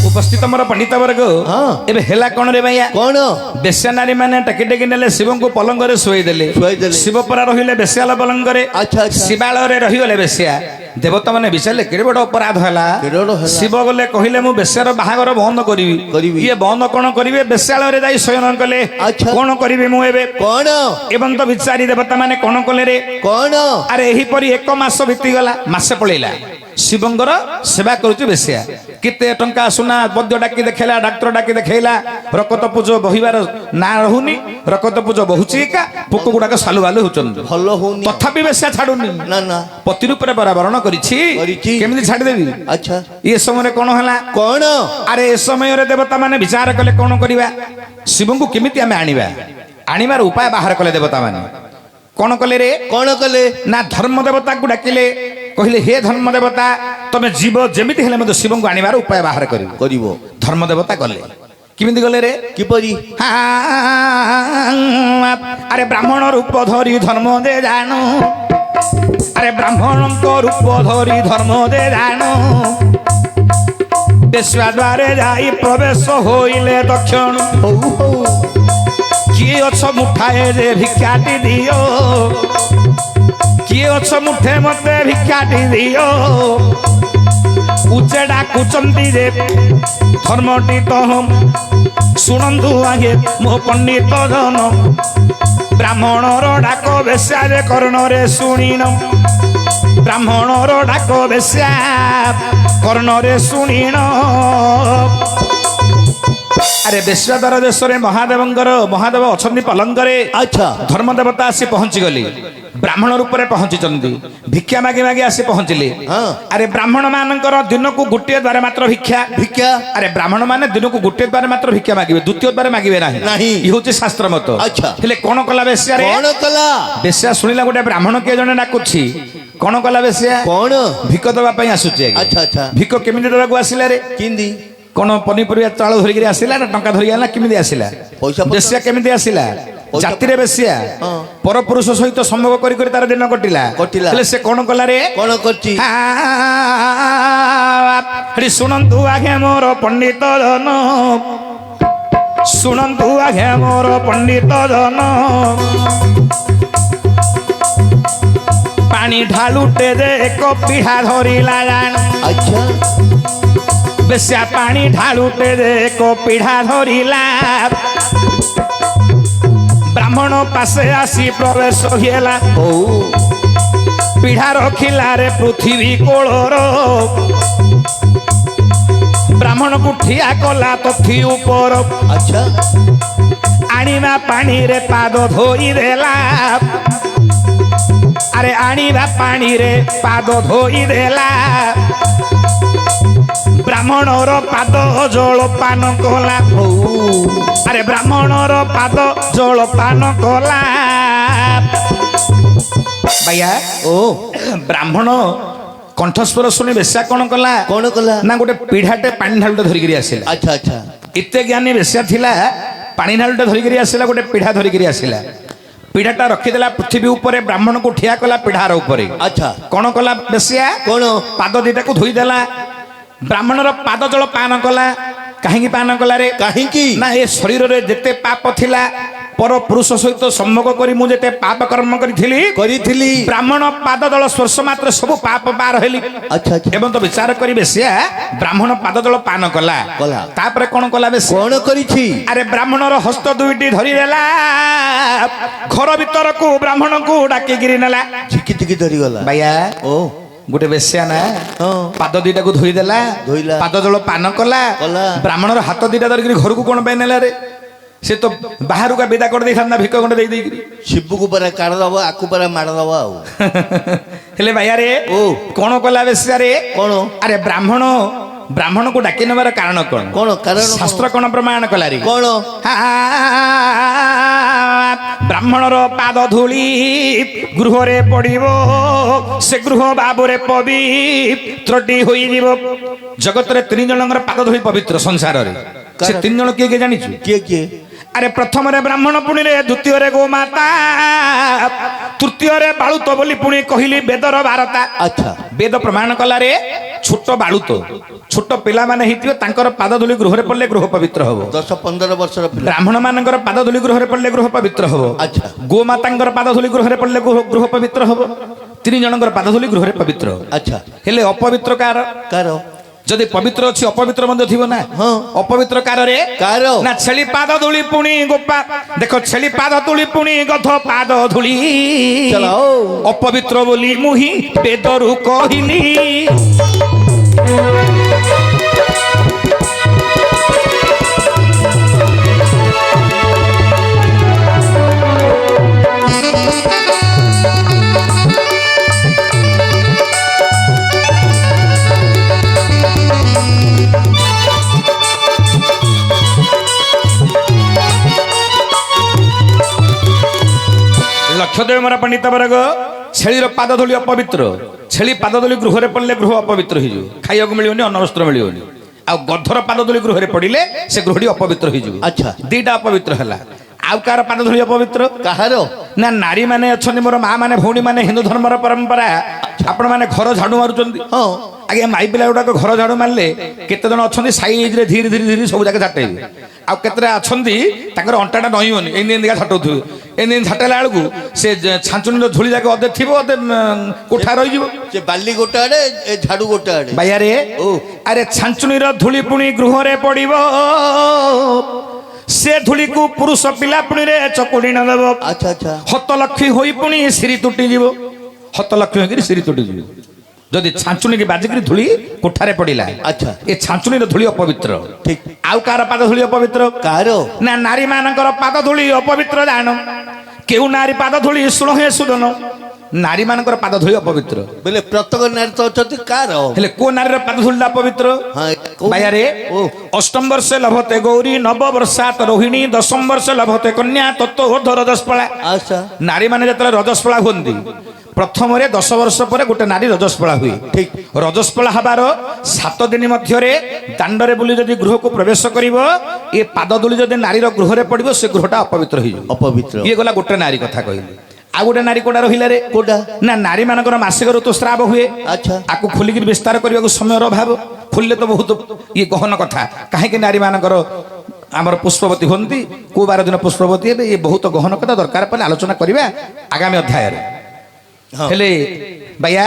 ଉପସ୍ଥିତ ମୋର ପଣ୍ଡିତ ବର୍ଗ ହଁ। ଏବେ ହେଲା କଣ ରେ ଭାଇଆ କଣ ବେଶ୍ୟା ନାରୀ ମାନେ ଟେକି ଟେକି ନେଲେ ଶିବଙ୍କୁ ପଲଙ୍ଗରେ ଶୋଇଦେଲେ ଶୁଆଇଦେଲେ। ଶିବ ପରା ରହିଲେ ବେଶ୍ୟାଲ ପଲଙ୍ଗରେ ଆଚ୍ଛା, ଆଚ୍ଛା। ଶିବାଳୟରେ ରହିଗଲେ ବେଶ୍ୟା ଦେବତା ମାନେ ବିଚାରିଲେ କେଡେ ବଡ ଅପରାଧ ହେଲା କେଡେ ବଡ ହେଲା? ଶିବ ଗଲେ କହିଲେ ମୁଁ ବେଶ୍ୟାର ବାହାଘର ବନ୍ଦ କରିବି କରିବି। ଇଏ ବନ୍ଦ କଣ କରିବେ ବେଶ୍ୟାଳୟରେ ଯାଇ ଶୟନ କଲେ ଆଚ୍ଛା। କଣ କରିବି ମୁଁ ଏବେ କଣ ଏବଂ ତ ବିଚାରୀ ଦେବତା ମାନେ କଣ କଲେ ରେ କଣ ଆରେ ଏହିପରି 1 ମାସ ବିତିଗଲା ମାସେ ପଳେଇଲା ଶିବଙ୍କର ସେବା କରୁଛି ବେଶ୍ୟା କେତେ ଟଙ୍କା ସୁନା ବୈଦ୍ୟ ଡାକି ଦେଖେଇଲା ଡାକ୍ତର ଡାକି ଦେଖେଇଲା ରକତ ପୂଜ ବହିବାର ନା ରହୁନି ରକତ ପୂଜ ବହୁଛି ଏକା ପୋକ ଗୁଡାକ ସାଲୁ ବାଲୁ ହଉଛନ୍ତି ଭଲ ହଉନି ତଥାପି ବେଶ୍ୟା ଛାଡୁନି ନା ନା ପତି ରୂପରେ ବରାବରଣ କରିଛି କରିଛି। କେମିତି ଛାଡିଦେବି ଆଚ୍ଛା ଏ ସମୟରେ କଣ ହେଲା କଣ ଆରେ ଏ ସମୟରେ ଦେବତା ମାନେ ବିଚାର କଲେ କଣ କରିବା ଶିବଙ୍କୁ କେମିତି ଆମେ ଆଣିବାର ଉପାୟ ବାହାର କଲେ ଦେବତା ମାନେ କଣ କଲେ ରେ କଣ କଲେ ନା ଧର୍ମ ଦେବତାକୁ ଡାକିଲେ କହିଲେ ହେ ଧର୍ମ ଦେବତା ତମେ ଯିବ ଯେମିତି ହେଲେ ମଧ୍ୟ ଶିବଙ୍କୁ ଆଣିବାର ଉପାୟ ବାହାର କରିବ କରିବ ଧର୍ମ ଦେବତା ଗଲେ କେମିତି ଗଲେ ରେ କିପରି ଆରେ ବ୍ରାହ୍ମଣ ରୂପ ଧରି ଧର୍ମ ଦେ ଜାଣୁ ଆରେ ବ୍ରାହ୍ମଣଙ୍କ ରୂପ ଧରି ଧର୍ମ ଦେ ଜାଣୁ ବେଶ୍ୟା ଦ୍ୱାରେ ଯାଇ ପ୍ରବେଶ ହୋଇଲେ ଦକ୍ଷିଣ ହଉ ହଉ କିଏ ଅଛ ମୁଠାଏ ଯେ ଭିକ୍ଷାଟି ଦିଅ କିଏ ଅଛ ମୁଠେ ମତେ ଭିକ୍ଷାଟି ଦିଅ ଉଚ୍ଚେ ଡାକୁଛନ୍ତି ଯେ ଧର୍ମଟି ତ ଶୁଣନ୍ତୁ ଆଗେ ମୋ ପଣ୍ଡିତ ଜନ ବ୍ରାହ୍ମଣର ଡାକ ବେଶ୍ୟା ଯେ କର୍ଣ୍ଣରେ ଶୁଣିନ ବ୍ରାହ୍ମଣର ଡାକ ବେଶ୍ୟା କର୍ଣ୍ଣରେ ଶୁଣିନ ଆରେ ବେଶ୍ୟାଦ୍ୱାର ଦେଶରେ ମହାଦେବ ଅଛନ୍ତି ପଲଙ୍ଗରେ ଆଚ୍ଛା ଧର୍ମ ଦେବତା ଆସି ପହଞ୍ଚିଗଲେ ବ୍ରାହ୍ମଣ ରୂପରେ ପହଞ୍ଚିଛନ୍ତି ଭିକ୍ଷା ମାଗି ମାଗି ଆସି ପହଞ୍ଚିଲେ ହଁ। ଆରେ ବ୍ରାହ୍ମଣ ମାନଙ୍କର ଦିନକୁ ଗୋଟିଏ ଦ୍ୱାର ମାତ୍ର ଭିକ୍ଷା ଭିକ୍ଷା ଆରେ ବ୍ରାହ୍ମଣ ମାନେ ଦିନକୁ ଗୋଟିଏ ଦ୍ୱାର ମାତ୍ର ଭିକ୍ଷା ମାଗିବେ ଦ୍ୱିତୀୟ ଦ୍ୱାର ମାଗିବେ ନାହିଁ ନାହିଁ। ଇଏ ହଉଛି ଶାସ୍ତ୍ର ମତ ଆଚ୍ଛା। ହେଲେ କଣ କଲା ବେଶ୍ୟାରେ କଣ କଲା ବେଶ୍ୟା ଶୁଣିଲା ଗୋଟେ ବ୍ରାହ୍ମଣ କିଏ ଜଣେ ଡାକୁଛି କଣ କଲା ବେଶ୍ୟା କଣ ଭିକ ଦେବା ପାଇଁ ଆସୁଛି ଆଜ୍ଞା। ଆଚ୍ଛା ଆଚ୍ଛା ଭିକ କେମିତି ଦେବାକୁ ଆସିଲା ରେ କିନ୍ତି କଣ ପନିପରିବା ଚାଉଳ ଧରିକି ଆସିଲା ନା ଟଙ୍କା ଧରିକି ଆଣିଲା କେମିତି ଆସିଲା ପଇସା ପତ୍ର? ବେଶ୍ୟା କେମିତି ଆସିଲା ପଇସା ଜାତିରେ ବେଶ୍ୟା ହଁ। ପରପୁରୁଷ ସହିତ ସମ୍ଭୋଗ କରି କରି ତାର ଦିନ କଟିଲା କଟିଲା। ହେଲେ ସେ କଣ କଲା ରେ କଣ କରିଛି ହେଠି ଶୁଣନ୍ତୁ ଆଜ୍ଞା ମୋର ପଣ୍ଡିତ ଜନ ଶୁଣନ୍ତୁ ଆଜ୍ଞା ମୋର ପଣ୍ଡିତ ଜନ ପାଣି ଢାଲୁଟେ ଯେ 1 ପିଢା ଧରିଲା ଜାଣ ଆଚ୍ଛା ବେଶ୍ୟା ପାଣି ଢାଳୁଟେ ଯେ 1 ପିଢା ଧରିଲା ବ୍ରାହ୍ମଣ ପାଶେ ଆସି ପ୍ରବେଶ ହେଲା ହଉ ପିଢା ରଖିଲା ରେ ପୃଥିବୀ କୋଳର ବ୍ରାହ୍ମଣକୁ ଠିଆ କଲା ତଥି ଉପର ଆଚ୍ଛା ଆଣିବା ପାଣିରେ ପାଦ ଧୋଇ ଦେଲା ଆରେ ଆଣିବା ପାଣିରେ ପାଦ ଧୋଇ ଦେଲା ବ୍ରାହ୍ମଣର ପାଦ ଜଳପାନ କଲା ଆରେ ବ୍ରାହ୍ମଣର ପାଦ ଜଳପାନ କଲା ଭାଇଆ ଓ ବ୍ରାହ୍ମଣ କଣ୍ଠସ୍ୱର ଶୁଣି ବେଶ୍ୟା କଣ କଲା କଣ କଲା ନା ଗୋଟେ ପିଢାଟେ ପାଣି ଢାଳୁଟେ ଧରିକିରି ଆସିଲା ଆଚ୍ଛା ଆଚ୍ଛା ଏତେ ଜ୍ଞାନୀ ବେଶ୍ୟା ଥିଲା ପାଣି ଢାଳୁଟେ ଧରିକିରି ଆସିଲା ଗୋଟେ ପିଢା ଧରିକିରି ଆସିଲା ପିଢାଟା ରଖିଦେଲା ପୃଥିବୀ ଉପରେ ବ୍ରାହ୍ମଣକୁ ଠିଆ କଲା ପିଢାର ଉପରେ ଆଚ୍ଛା କଣ କଲା ବେଶ୍ୟା କଣ ପାଦ ଦିଟାକୁ ଧୋଇଦେଲା ବ୍ରାହ୍ମଣର ପାଦ ଜଳ ପାନ କଲା କାହିଁକି ପାନ କଲା ରେ କାହିଁକି ନା ଏ ଶରୀରରେ ଯେତେ ପାପ ଥିଲା ପର ପୁରୁଷ ସହିତ ସମ୍ଭୋଗ କରି ମୁଁ ଯେତେ ପାପ କର୍ମ କରିଥିଲି ବ୍ରାହ୍ମଣ ପାଦ ଜଳ ସ୍ପର୍ଶ ମାତ୍ର ସବୁ ପାପ ପାର ହେଲି ଆଚ୍ଛା ଆଚ୍ଛା ଏବଂ ତ ବିଚାର କରି ବେଶ୍ୟା ବ୍ରାହ୍ମଣ ପାଦ ଜଳ ପାନ କଲା ତାପରେ କଣ କଲା ବେଶ୍ୟା କଣ କରିଛି ଆରେ ବ୍ରାହ୍ମଣର ହସ୍ତ ଦୁଇଟି ଧରିଦେଲା ଘର ଭିତରକୁ ବ୍ରାହ୍ମଣକୁ ଡାକିକିରି ନେଲା ଚିକି ଚିକି ଧରିଗଲା ଭାଇଆ ଓ ଗୋଟେ ବେଶ୍ୟା ନା ହଁ ପାଦ ଦିଟାକୁ ଧୋଇଦେଲା ଧୋଇଲା। ପାଦ ଜଳ ପାନ କଲା କଲା। ବ୍ରାହ୍ମଣର ହାତ ଦିଟା ଧରିକିରି ଘରକୁ କଣ ପାଇଁ ନେଲା ରେ ସେ ତ ବାହାରକୁ ବିଦା କରିଦେଇଥାନ୍ତା ଭିକ ଖଣ୍ଡେ ଦେଇକିରି ଶିବୁକୁ ପରା କାଢ ଦବ ଆକୁ ପରା ମାଡ଼ ଦବ ଆଉ ହେଲେ ଭାଇଆ ରେ ଓ କଣ କଲା ବେଶ୍ୟା ରେ କଣ ଆରେ ବ୍ରାହ୍ମଣକୁ ଡାକି ନେବାର କାରଣ କଣ କଣ କାରଣ କଣ? ଶାସ୍ତ୍ର କଣ ପ୍ରମାଣ କଲା ରେ କଣ ବ୍ରାହ୍ମଣର ପାଦ ଧୂଳି ଗୃହରେ ପଡିବ ସେ ଗୃହ ବାବୁରେ ପବିତ୍ରଟି ହୋଇଯିବ ଜଗତରେ 3 ଜଣଙ୍କର ପାଦ ଧୂଳି ପବିତ୍ର ସଂସାରରେ ସେ 3 ଜଣ କିଏ କିଏ ଜାଣିଛୁ କିଏ କିଏ ଆରେ ପ୍ରଥମରେ ବ୍ରାହ୍ମଣ ପୁଣିରେ ଦ୍ୱିତୀୟରେ ଗୋମାତା ତୃତୀୟରେ ବାଳୁତ ବୋଲି ପୁଣି କହିଲି ବେଦର ବାରତା ଆଚ୍ଛା ବେଦ ପ୍ରମାଣ କଲାରେ ଛୋଟ ବାଳୁତ ଛୋଟ ପିଲାମାନେ ହେଇଥିବେ ତାଙ୍କର ପାଦ ଧୂଳି ଗୃହରେ ପଡ଼ିଲେ ଗୃହ ପବିତ୍ର ହବ। 10-15 ବର୍ଷର ପିଲା। ବ୍ରାହ୍ମଣ ମାନଙ୍କର ପାଦ ଧୂଳି ଗୃହରେ ପଡ଼ିଲେ ଗୃହ ପବିତ୍ର ହବ। ଆଚ୍ଛା। ଗୋମାତାଙ୍କର ପାଦ ଧୂଳି ଗୃହରେ ପଡ଼ିଲେ ଗୃହ ପବିତ୍ର ହବ। 3 ଜଣଙ୍କର ପାଦ ଧୂଳି ଗୃହରେ ପବିତ୍ର ହବ। ଆଚ୍ଛା। ହେଲେ ଅପବିତ୍ର କାର? କାର? ଯଦି ପବିତ୍ର ଅଛି ଅପବିତ୍ର ମଧ୍ୟ ଥିବ ନା। ହଁ। ଅପବିତ୍ର କାରରେ? କାର? ନା ଛେଳି ପାଦ ଧୂଳି ପୁଣି ଗୋପା ଦେଖ ଛେଳି ପାଦ ଧୂଳି ପୁଣି ଗଧ ପାଦ ଧୂଳି ଚଲାଓ। ଅପବିତ୍ର ବୋଲି ମୁଁ ହିଁ ବେଦରୁ କହିଲି। ଲକ୍ଷଦେବ ମରା ପଣ୍ଡିତ ବର୍ଗ ଛେଳିର ପାଦ ଧୂଳି ଅପବିତ୍ର। ଛେଳି ପାଦ ଧୂଳି ଗୃହରେ ପଡ଼ିଲେ ଗୃହ ଅପବିତ୍ର ହେଇଯିବ, ଖାଇବାକୁ ମିଳିବନି, ଅନ୍ନ ବସ୍ତ୍ର ମିଳିବନି। ଆଉ ଗଧର ପାଦ ଧୂଳି ଗୃହରେ ପଡ଼ିଲେ ସେ ଗୃହଟି ଅପବିତ୍ର ହେଇଯିବ। ଆଚ୍ଛା। 2ଟା ଅପବିତ୍ର ହେଲା। ଆଉ କାହାର ପାଦ ଧୂଳି ଅପବିତ୍ର? କାହାର? ନା ନାରୀ ମାନେ ଅଛନ୍ତି, ମୋର ମା ମାନେ ଭଉଣୀ ମାନେ, ହିନ୍ଦୁ ଧର୍ମର ପରମ୍ପରା। ଆପଣ ମାନେ ଘର ଝାଡୁ ମାରୁଛନ୍ତି। ହଁ। ଆଜ୍ଞା ମାଇ ପିଲା ଗୁଡାକ ଘର ଝାଡୁ ମାରିଲେ କେତେ ଜଣ ଅଛନ୍ତି ସାଇଜରେ ଧୀରେ ଧୀରେ ଧୀରେ ସବୁ ଜାଗା ଝାଟେଇବେ। ଆଉ କେତେଟା ଅଛନ୍ତି ତାଙ୍କର ଅଣ୍ଟାଟା ନଇବନି, ଏମିତି ଝାଟଉଥିବେ। ଏମିତି ଝାଟେଇଲା ବେଳକୁ ସେ ଛାଞ୍ଚୁଣିର ଧୂଳି ଯାକ ଅଧେ ଥିବ, ଅଧେ କୋଠା ରହିଯିବ। ସେ ବାଲି ଗୋଟେ ଆଡେ, ଏ ଝାଡୁ ଗୋଟେ ଆଡେ। ବାୟାରେ ଓ। ଆରେ ଛାଞ୍ଚୁଣିର ଧୂଳି ପୁଣି ଗୃହରେ ପଡିବ, ସେ ଧୂଳିକୁ ପୁରୁଷ ପିଲା ପୁଣିରେ ଚକୁଡି ନ ଦେବ। ଆଚ୍ଛା ଆଚ୍ଛା। ହତଲକ୍ଷ୍ମୀ ହୋଇ ପୁଣି ସିରି ତୁଟିଯିବ। ହତଲକ୍ଷ୍ମୀ ହୋଇକିରି ସିରି ତୁଟିଯିବ ଯଦି ଛାଞ୍ଚୁଣିକି ବାଜିକିରି ଧୂଳି କୋଠାରେ ପଡିଲା। ଆଚ୍ଛା। ଏ ଛାଞ୍ଚୁଣିର ଧୂଳି ଅପବିତ୍ର। ଠିକ। ଆଉ କାହାର ପାଦ ଧୂଳି ଅପବିତ୍ର? କାହାର? ନା ନାରୀ ମାନଙ୍କର ପାଦ ଧୂଳି ଅପବିତ୍ର। ଜାଣ କେଉଁ ନାରୀ ପାଦ ଧୂଳି ଶୁଣ ହେ ସୁଦନ, ନାରୀ ମାନଙ୍କର ପାଦ ଧୂଳି ଅପବିତ୍ର। ବୋଲେ ପ୍ରତ୍ୟେକ ନାରୀ ତ ଅଛନ୍ତି, କାର? ହେଲେ କୋଉ ନାରୀର ପାଦ ଧୂଳିଟା ଅପବିତ୍ର? ହଁ, କୋଉ? ବାୟାରେ ଓ। ଅଷ୍ଟମ ବର୍ଷେ ଲଭତେ ଗୌରୀ, ନବ ବର୍ଷାତ ରୋହିଣୀ, 10ମ ବର୍ଷେ ଲଭତେ କନ୍ୟା, ତତ୍ତ୍ୱ ଊର୍ଧ୍ୱ ରଜସ୍ପଳା। ଆଚ୍ଛା। ନାରୀ ମାନେ ଯେତେବେଳେ ରଜସ୍ପଳା ହୁଅନ୍ତି, ପ୍ରଥମରେ 10 ବର୍ଷ ପରେ ଗୋଟେ ନାରୀ ରଜସ୍ପଳା ହୁଏ। ଠିକ। ରଜସ୍ପଳା ହବାର 7 ଦିନ ମଧ୍ୟରେ ଦାଣ୍ଡରେ ବୁଲି ଯଦି ଗୃହକୁ ପ୍ରବେଶ କରିବ, ଏ ପାଦ ଧୂଳି ଯଦି ନାରୀର ଗୃହରେ ପଡିବ, ସେ ଗୃହଟା ଅପବିତ୍ର ହେଇଯିବ। ଅପବିତ୍ର। ଇଏ ଗଲା ଗୋଟେ ନାରୀ କଥା କହିଲି। ଆଉ ଗୋଟେ ନାରୀ କୋଉଟା ରହିଲା ରେ? କୋଉଟା? ନା ନାରୀ ମାନଙ୍କର ମାସିକ ଋତୁସ୍ରାବ ହୁଏ। ଆଚ୍ଛା। ଆକୁ ଖୋଲିକିରି ବିସ୍ତାର କରିବାକୁ ସମୟର ଅଭାବ। ଖୋଲିଲେ ତ ବହୁତ ଇଏ ଗହନ କଥା। କାହିଁକି ନାରୀ ମାନଙ୍କର ଆମର ପୁଷ୍ପବତୀ ହୁଅନ୍ତି, କୋଉ 12 ଦିନ ପୁଷ୍ପବତୀ ହେବେ, ଏ ବହୁତ ଗହନ କଥା। ଦରକାର ପଡ଼ିଲେ ଆଲୋଚନା କରିବା ଆଗାମୀ ଅଧ୍ୟାୟରେ। ହଁ। ହେଲେ ବାୟା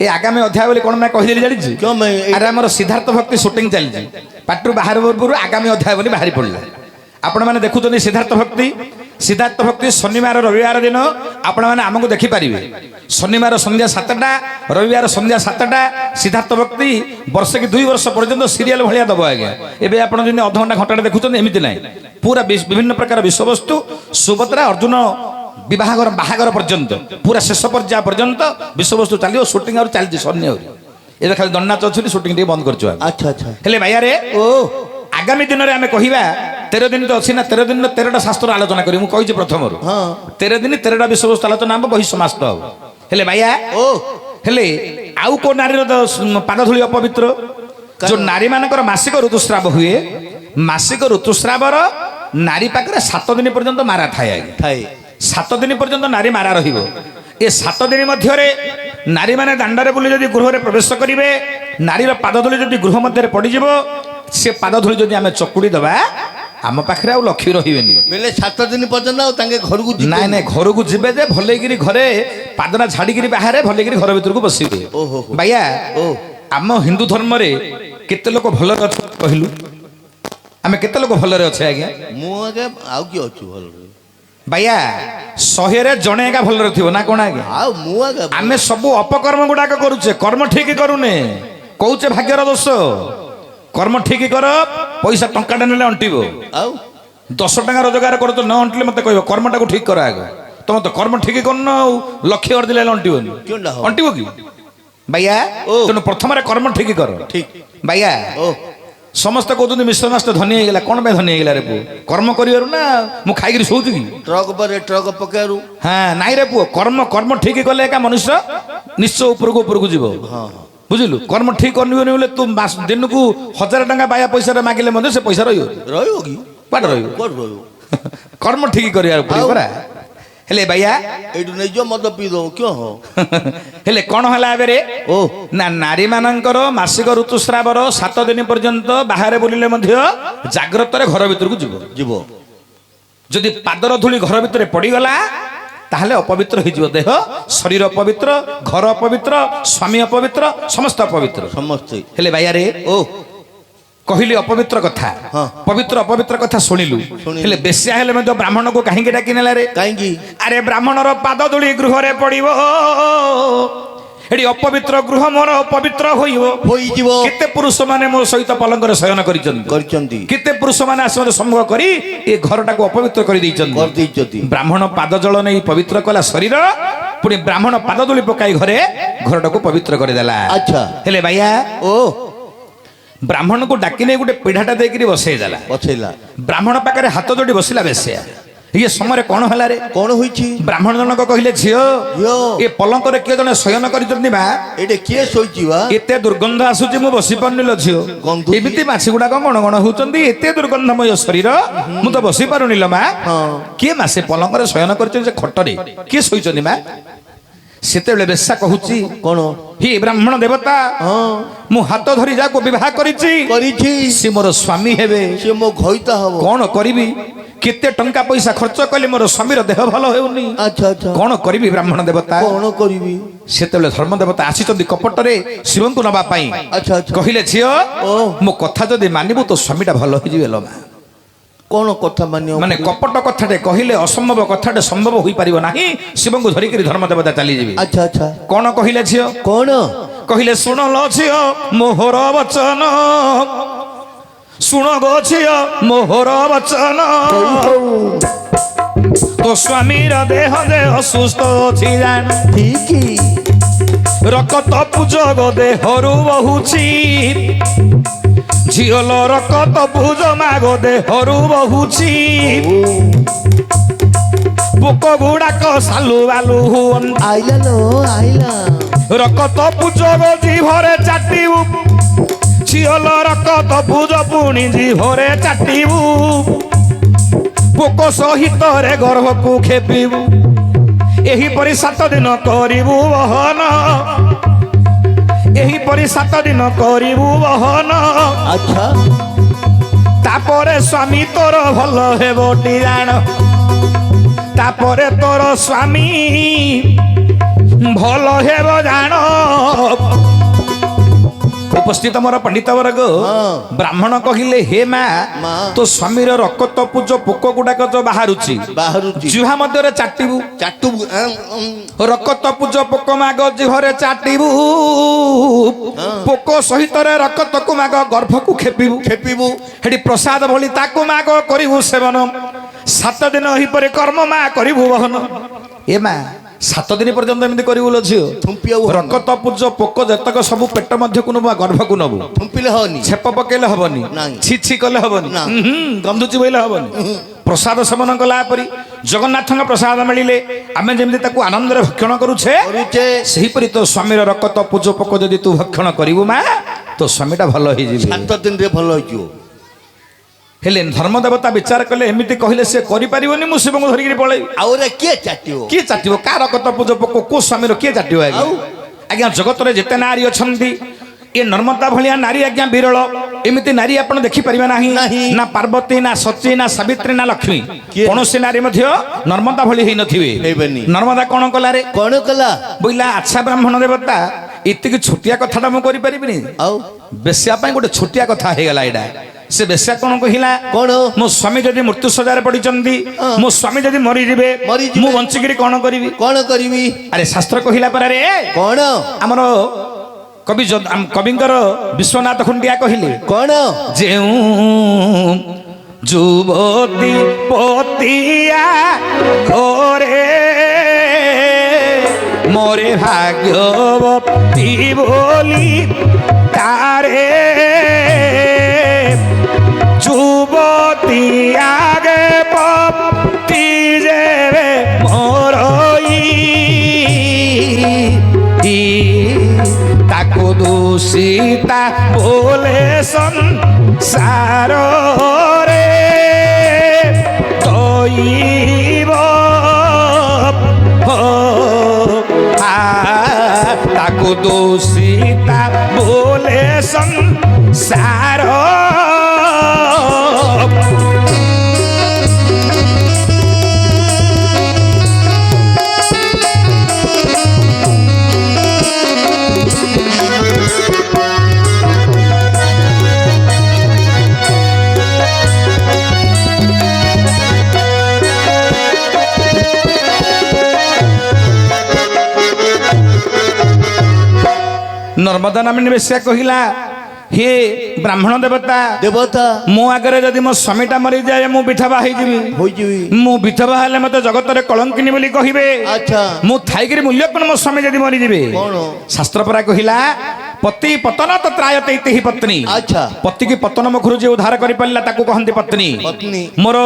ଏ ଆଗାମୀ ଅଧ୍ୟାୟ ବୋଲି କଣ ମୁଁ କହିଦେଲି ଜାଣିଛୁ? କ୍यों मैं ଆରେ ଆମର ସିଦ୍ଧାର୍ଥ ଭକ୍ତି ସୁଟିଂ ଚାଲିଛି, ପାଟିରୁ ବାହାର ପୂର୍ବରୁ ଆଗାମୀ ଅଧ୍ୟାୟ ବୋଲି ବାହାରି ପଡ଼ିଲା। ଆପଣମାନେ ଦେଖୁଛନ୍ତି ସିଦ୍ଧାର୍ଥ ଭକ୍ତି। ସିଦ୍ଧାର୍ଥ ଭକ୍ତି ଶନିବାର ରବିବାର ଦିନ ଆପଣମାନେ ଆମକୁ ଦେଖିପାରିବେ। ଶନିବାର ସନ୍ଧ୍ୟା 7ଟା, ରବିବାର ସନ୍ଧ୍ୟା 7ଟା। ସିଦ୍ଧାର୍ଥ ଭକ୍ତି ବର୍ଷେ କି 2 ବର୍ଷ ପର୍ଯ୍ୟନ୍ତ ସିରିଏଲ ଭଳିଆ ଦବ ଆଜ୍ଞା। ଏବେ ଆପଣ ଯେମିତି ଅଧଘଣ୍ଟା ଘଣ୍ଟାଟେ ଦେଖୁଛନ୍ତି, ଏମିତି ନାହିଁ। ପୁରା ବିଭିନ୍ନ ପ୍ରକାର ବିଷୟବସ୍ତୁ, ସୁଭଦ୍ରା ଅର୍ଜୁନ ବାହାଘର ପର୍ଯ୍ୟନ୍ତ, ପୁରା ଶେଷ ପର୍ଯ୍ୟାୟ ପର୍ଯ୍ୟନ୍ତ ବିଷୟବସ୍ତୁ ଚାଲିବ। ସୁଟିଂ ଆହୁରି ଚାଲିଛି ସନ୍ନି ଆହୁରି। ଏବେ ଖାଲି ଦଣ୍ଡନାଚ ଅଛି, ସୁଟିଂ ଟିକେ ବନ୍ଦ କରିଛୁ। ଆଚ୍ଛା ଆଚ୍ଛା। ହେଲେ ଭାଇଆରେ ଓ। ଆଗାମୀ ଦିନରେ ଆମେ କହିବା 13 ଦିନ ତ ଅଛି ନା, 13 ଦିନ 13ଟା ଶାସ୍ତ୍ର ଆଲୋଚନା କରିବି। ମୁଁ କହିଛି ପ୍ରଥମରୁ। ହଁ। 13 ଦିନ 13ଟା ବିଷୟବସ୍ତୁ ଆଲୋଚନା ହେବ, ବହି ସମାପ୍ତ ହେବ। ହେଲେ ଭାଇଆ ଓ। ହେଲେ ଆଉ କୋଉ ନାରୀର ପାଦ ଧୂଳି ଅପବିତ୍ର? ଯୋଉ ନାରୀ ମାନଙ୍କର ମାସିକ ଋତୁସ୍ରାବ ହୁଏ, ମାସିକ ଋତୁସ୍ରାବର ନାରୀ ପାଖରେ 7 ଦିନ ପର୍ଯ୍ୟନ୍ତ ମାରା ଥାଏ ଆଜ୍ଞା। ଥାଏ। 7 ଦିନ ପର୍ଯ୍ୟନ୍ତ ନାରୀ ମାରା ରହିବ। ଏ 7 ଦିନ ମଧ୍ୟରେ ନାରୀ ମାନେ ଦାଣ୍ଡରେ ବୁଲି ଯଦି ଗୃହରେ ପ୍ରବେଶ କରିବେ, ନାରୀର ପାଦ ଧୂଳି ଯଦି ଗୃହ ମଧ୍ୟରେ ପଡିଯିବ, ସେ ପାଦ ଧୂଳି ଯଦି ଆମେ ଚକୁଡି ଦେବା, ଆମ ପାଖରେ ଆଉ ଲକ୍ଷ୍ମୀ ରହିବେନି। ବୋଲେ 7 ଦିନ ପର୍ଯ୍ୟନ୍ତ ଆଉ ତାଙ୍କେ ଘରକୁ ଯିବେ? ନାଇଁ ନାଇଁ, ଘରକୁ ଯିବେ ଯେ ଭଲେଇକିରି ଘରେ ପାଦଟା ଛାଡିକିରି ବାହାରେ ଭଲେଇକିରି ଘର ଭିତରକୁ ବସିବେ। ଓହୋ। ବାୟା ଓ। ଆମ ହିନ୍ଦୁ ଧର୍ମରେ କେତେ ଲୋକ ଭଲରେ ଅଛ କହିଲୁ? ଆମେ କେତେ ଲୋକ ଭଲରେ ଅଛେ ଆଜ୍ଞା? ମୁଁ ଆଜ୍ଞା, ଆଉ କିଏ ଅଛି ଭଲରେ? ବାୟା 100ରେ ଜଣେ ଏକା ଭଲରେ ଥିବ ନା କଣ ଆଜ୍ଞା? ଆଉ ମୁଁ ଆଜ୍ଞା, ଆମେ ସବୁ ଅପକର୍ମ ଗୁଡାକ କରୁଛେ, କର୍ମ ଠିକ କରୁନେ। କହୁଛେ ଭାଗ୍ୟର ଦୋଷ। କର୍ମ ଠିକ କର, ପଇସା ଟଙ୍କାଟା ନେଲେ ଅଣ୍ଟିବ। ଆଉ 10 ଟଙ୍କା ରୋଜଗାର କରୁଛ, ନ ଅଣ୍ଟିଲେ ମତେ କହିବ କର୍ମଟାକୁ ଠିକ କର ଆଗ। ତମେ ତ କର୍ମ ଠିକ କରୁନ, ଆଉ ଲକ୍ଷ୍ୟ ଅର୍ଜିଲେ ଅଣ୍ଟିବନି। କେଉଁଟା ହବ? ଅଣ୍ଟିବ କି ବାୟା? ଓ। ତେଣୁ ପ୍ରଥମରେ କର୍ମ ଠିକ କର। ଠିକ। ବାୟା ଓ। ସମସ୍ତେ କହୁଛନ୍ତି ମିଶ୍ର ମାଷ୍ଟର ଧନୀ ହେଇଗଲା। କଣ ପାଇଁ ଧନୀ ହେଇଗଲା ରେ ପୁଅ? କର୍ମ କରିବାରୁ ନା ମୁଁ ଖାଇକିରି ଶୋଉଛି କି? ଟ୍ରକ୍ ପରେ ଟ୍ରକ୍ ପକେଇବାରୁ। ହଁ ନାଇଁ ରେ ପୁଅ, କର୍ମ ଠିକ କଲେ ଏକା ମନୁଷ୍ୟ ନିଶ୍ଚୟ ଉପରକୁ ଯିବ। ହଁ। ବୁଝିଲୁ? କର୍ମ ଠିକ କରିବନି ବୋଲେ ତୁ ଦିନକୁ 1000 ଟଙ୍କା ବାୟା ପଇସାରେ ମାଗିଲେ ମଧ୍ୟ ସେ ପଇସା ରହିବ। ରହିବ କି? କୁଆଡେ ରହିବ? କୁଆଡେ ରହିବ? କର୍ମ ଠିକ କରିବାକୁ ପଡିବ ପରା। ହେଲେ ବାଇଆ ଏଇଠୁ ନେଇଯିବ ମଦ ପିଇ ଦବ କିଅ ହୋ ହେଲେ କଣ ହେଲା ଏବେ ରେ ଓ ନା ନାରୀ ମାନଙ୍କର ମାସିକ ଋତୁସ୍ରାବର 7 ଦିନ ପର୍ଯ୍ୟନ୍ତ ବାହାରେ ବୁଲିଲେ ମଧ୍ୟ ଜାଗ୍ରତରେ ଘର ଭିତରକୁ ଯିବ ଯିବ ଯଦି ପାଦର ଧୂଳି ଘର ଭିତରେ ପଡିଗଲା ତାହେଲେ ଅପବିତ୍ର ହେଇଯିବ ଦେହ ଶରୀର ଅପବିତ୍ର ଘର ଅପବିତ୍ର ସ୍ୱାମୀ ଅପବିତ୍ର ସମସ୍ତ ଅପବିତ୍ର ସମସ୍ତେ ହେଲେ ବାଇଆରେ ଓ କହିଲି ଅପବିତ୍ର କଥା ହଁ। ପବିତ୍ର ଅପବିତ୍ର କଥା ଶୁଣିଲୁ ହେଲେ ବେଶ୍ୟା ହେଲେ ମଧ୍ୟ ବ୍ରାହ୍ମଣକୁ କାହିଁକି ଡାକି ନେଲା ରେ କାହିଁକି ଆରେ ବ୍ରାହ୍ମଣର ପାଦ ଧୂଳି ଗୃହରେ ପଡିବ ଏଠି ଅପବିତ୍ର ଗୃହ ମୋର ପବିତ୍ର ହୋଇବ ହୋଇଯିବ କେତେ ପୁରୁଷ ମାନେ ମୋ ସହିତ ପଲଙ୍କରେ ଶୟନ କରିଛନ୍ତି କେତେ ପୁରୁଷ ମାନେ ଆସି ମୋତେ ସମ୍ମୁଖ କରି ଏ ଘରଟାକୁ ଅପବିତ୍ର କରିଦେଇଛନ୍ତି କରିଦେଇଛନ୍ତି ବ୍ରାହ୍ମଣ ପାଦ ଜଳ ନେଇ ପବିତ୍ର କଲା ଶରୀର ପୁଣି ବ୍ରାହ୍ମଣ ପାଦ ଧୂଳି ପକାଇ ଘରଟାକୁ ପବିତ୍ର କରିଦେଲା ଆଚ୍ଛା ହେଲେ ଭାଇଆ ଓ ବ୍ରାହ୍ମଣକୁ ଡାକି ନେଇ ଗୋଟେ ପିଢାଟା ଦେଇକିରି ବସେଇ ଦେଲା ପଛେଇଲା ବ୍ରାହ୍ମଣ ପାଖରେ ହାତ ଯୋଡି ବସିଲା ବେଶ୍ୟା ଇଏ ସମୟରେ କଣ ହେଲା ରେ କଣ ହୋଇଛି ବ୍ରାହ୍ମଣ ଜଣକ କହିଲେ ଝିଅ ଝିଅ ଏ ପଲଙ୍କରେ କିଏ ଜଣେ ଶୟନ କରିଛନ୍ତି ବା ଏଇଟା କିଏ ଶୋଇଛି ବା ଏତେ ଦୁର୍ଗନ୍ଧ ଆସୁଛି ମୁଁ ବସି ପାରୁନି ଲୋ ଝିଅ ଗନ୍ଧୁଛି। ଏମିତି ମାଛି ଗୁଡାକ ଗଣ ଗଣ ହଉଛନ୍ତି ଏତେ ଦୁର୍ଗନ୍ଧମୟ ଶରୀର ମୁଁ ତ ବସି ପାରୁନି ଲୋ ମା ହଁ। କିଏ ମା ସେ ପଲଙ୍କରେ ଶୟନ କରିଛନ୍ତି ସେ ଖଟରେ କିଏ ଶୋଇଛନ୍ତି ମା ସେତେବେଳେ ବେଶ୍ୟା କହୁଛି କଣ ହି ବ୍ରାହ୍ମଣ ଦେବତା ହଁ ମୁଁ ହାତ ଧରି ଯାହାକୁ ବିବାହ କରିଛି କରିଛି ସେ ମୋର ସ୍ୱାମୀ ହେବେ ସେ ମୋ ଘଇତା ହବ କଣ କରିବି କେତେ ଟଙ୍କା ପଇସା ଖର୍ଚ୍ଚ କଲେ ମୋର ସ୍ୱାମୀର ଦେହ ଭଲ ହେଉନି ଆଚ୍ଛା ଆଚ୍ଛା କଣ କରିବି ବ୍ରାହ୍ମଣ ଦେବତା କଣ କରିବି ସେତେବେଳେ ଧର୍ମ ଦେବତା ଆସିଛନ୍ତି କପଟରେ ଶିବଙ୍କୁ ନବା ପାଇଁ ଆଚ୍ଛା ଆଚ୍ଛା କହିଲେ ଝିଅ ଓ। ମୋ କଥା ଯଦି ମାନିବୁ ତୋ ସ୍ୱାମୀଟା ଭଲ ହେଇଯିବେ ଲୋ ମା କଣ କଥା ମାନିବ ମାନେ କପଟ କଥାଟେ କହିଲେ ଅସମ୍ଭବ କଥାଟେ ସମ୍ଭବ ହୋଇପାରିବ ନାହିଁ ଶିବଙ୍କୁ ଧରିକିରି ଧର୍ମ ଦେବତା ଚାଲିଯିବେ ଆଚ୍ଛା ଆଚ୍ଛା କଣ କହିଲେ ଝିଅ କଣ କହିଲେ ଶୁଣ ଲୋ ଝିଅ ମୋହର ବଚନ ଶୁଣ ଗୋ ଝିଅ ମୋହର ବଚନ ତୋ ସ୍ୱାମୀର ଦେହ ଅସୁସ୍ଥ ଅଛି ଜାଣ ଠିକ ରକତ ପୂଜକ ଦେହରୁ ବହୁଛି ଝିଅଲ ରକତ ପୂଜ ମାଗ ଦେହରୁ ବହୁଛି ପୋକ ଗୁଡାକ ସାଲୁ ବାଲୁ ହୁଅନ୍ତି ଆଇଲା ଲୋ ଆଇଲା ରକତ ପୂଜକ ଜିଭରେ ଚାଟିବୁ ଝିଅଲ ରକତ ପୂଜ ପୁଣି ଜିଭରେ ଚାଟିବୁ ପୋକ ସହିତରେ ଗର୍ଭକୁ ଖେପିବୁ ଏହିପରି 7 ଦିନ କରିବୁ ବହନ ଏହିପରି 7 ଦିନ କରିବୁ ବହନ ଆଚ୍ଛା ତାପରେ ସ୍ୱାମୀ ତୋର ଭଲ ହେବ ଟି ଜାଣ ତାପରେ ତୋର ସ୍ୱାମୀ ଭଲ ହେବ ଜାଣ ଉପସ୍ଥିତ ମୋର ପଣ୍ଡିତ ବର୍ଗ ବ୍ରାହ୍ମଣ କହିଲେ ହେ ମା ମା। ତୋ ସ୍ୱାମୀର ରକତ ପୂଜ ପୋକ ଗୁଡାକ ଯୋଉ ବାହାରୁଛି ବାହାରୁଛି ଜିହ୍ବା ମଧ୍ୟରେ ଚାଟିବୁ ଚାଟୁବୁ ରକତ ପୂଜ ପୋକ ମାଗ ଜିଭରେ ଚାଟିବୁ ପୋକ ସହିତରେ ରକତକୁ ମାଗ ଗର୍ଭକୁ ଖେପିବୁ ଖେପିବୁ ହେଠି ପ୍ରସାଦ ଭଳି ତାକୁ ମାଗ କରିବୁ ସେବନ 7 ଦିନ ଏହିପରି କର୍ମ ମା କରିବୁ ବହନ ଏ ମା 7 ଦିନ ପର୍ଯ୍ୟନ୍ତ ଏମିତି କରିବୁ ଲୋ ଝିଅ ଥୁମ୍ପି ଆଉ ରକତ ପୂଜ ପୋକ ଯେତକ ସବୁ ପେଟ ମଧ୍ୟକୁ ନବୁ ଗର୍ଭକୁ ନବୁ ଥୁମ୍ପିଲେ ହବନି ଛେପ ପକେଇଲେ ହବନି ନାଇଁ। ଛି କଲେ ହବନି ନା। ଗନ୍ଧୁଚି ବୋଇଲେ ହବନି ପ୍ରସାଦ ସେବନ କଲା ପରି ଜଗନ୍ନାଥଙ୍କ ପ୍ରସାଦ ମିଳିଲେ ଆମେ ଯେମିତି ତାକୁ ଆନନ୍ଦରେ ଭକ୍ଷଣ କରୁଛେ କରୁଛେ ସେହିପରି ତୋ ସ୍ୱାମୀର ରକତ ପୂଜ ପୋକ ଯଦି ତୁ ଭକ୍ଷଣ କରିବୁ ମା ତୋ ସ୍ୱାମୀଟା ଭଲ ହେଇଯିବ 7 ଦିନରେ ଭଲ ହେଇଯିବ ହେଲେ ଧର୍ମ ଦେବତା ବିଚାର କଲେ ଏମିତି କହିଲେ ସେ କରିପାରିବନି ମୁଁ ଶିବଙ୍କୁ ଧରିକିରି ପଳେଇବି ଆଉ ରେ କିଏ ଚାଟିବ କିଏ ଚାଟିବ କାହା ରକତ ପୂଜ ପୋକ କୋଉ ସ୍ୱାମୀର କିଏ ଚାଟିବ ଆଜ୍ଞା ଆଉ? ଆଜ୍ଞା ଜଗତରେ ଯେତେ ନାରୀ ଅଛନ୍ତି ଏ ନର୍ମଦା ଭଳିଆ ନାରୀ ଆଜ୍ଞା ବିରଳ ଏମିତି ନାରୀ ଆପଣ ଦେଖିପାରିବେ ନାହିଁ ନାହିଁ। ନା ପାର୍ବତୀ ନା ସତୀ ନା ସାବିତ୍ରୀ ନା ଲକ୍ଷ୍ମୀ କିଏ? କୌଣସି ନାରୀ ମଧ୍ୟ ନର୍ମଦା ଭଳି ହେଇନଥିବେ ହେବେନି। ନର୍ମଦା କଣ କଲାରେ କଣ କଲା ବୋଇଲା ଆଚ୍ଛା ବ୍ରାହ୍ମଣ ଦେବତା ଏତିକି ଛୋଟିଆ କଥାଟା ମୁଁ କରିପାରିବିନି ଆଉ ବେଶ୍ୟା ପାଇଁ ଗୋଟେ ଛୋଟିଆ କଥା ହେଇଗଲା ଏଇଟା ସେ ବେଶ୍ୟା କଣ କହିଲା କଣ? ମୋ ସ୍ୱାମୀ ଯଦି ମୃତ୍ୟୁ ଶଯ୍ୟାରେ ପଡିଛନ୍ତି ମୋ ସ୍ୱାମୀ ଯଦି ମରିଯିବେ ମରିଯିବେ। ମୁଁ ବଞ୍ଚିକିରି କଣ କରିବି କଣ କରିବି ଆରେ ଶାସ୍ତ୍ର କହିଲା ପରାରେ କଣ ଆମର କବିଙ୍କର ବିଶ୍ୱନାଥ ଖୁଣ୍ଟିଆ କହିଲେ କଣ ଯେଉଁ ଯୁବତୀ ପତିଆ ଘରେ মোরে ভাগ্যবতী বলি তারে যুবতী আগে পতি যাবে মরই তাকু দোষিতা বলে সংসার রে তৈব ଦୋଷିତା ବୋଲେ ସଂସାର नर्मदा नामिनी बेश्या कहिला हे ब्राह्मण देवता देवता मो आगे जदि मो स्वामीटा मरी जाए मु विधवा होइजिबी मु विधवा हेले मते जगत रे कलंकिनी बोली कहिबे अच्छा मु थाइगिरी मूल्य कोन मो स्वामी जदि मरी जिबे कोन शास्त्र परा कहिला पति पतन तो त्रायते इति पत्नी अच्छा पति की पतन मुखरु जे उद्धार करि पल्ला ताकू कहंती पत्नी पत्नी मोर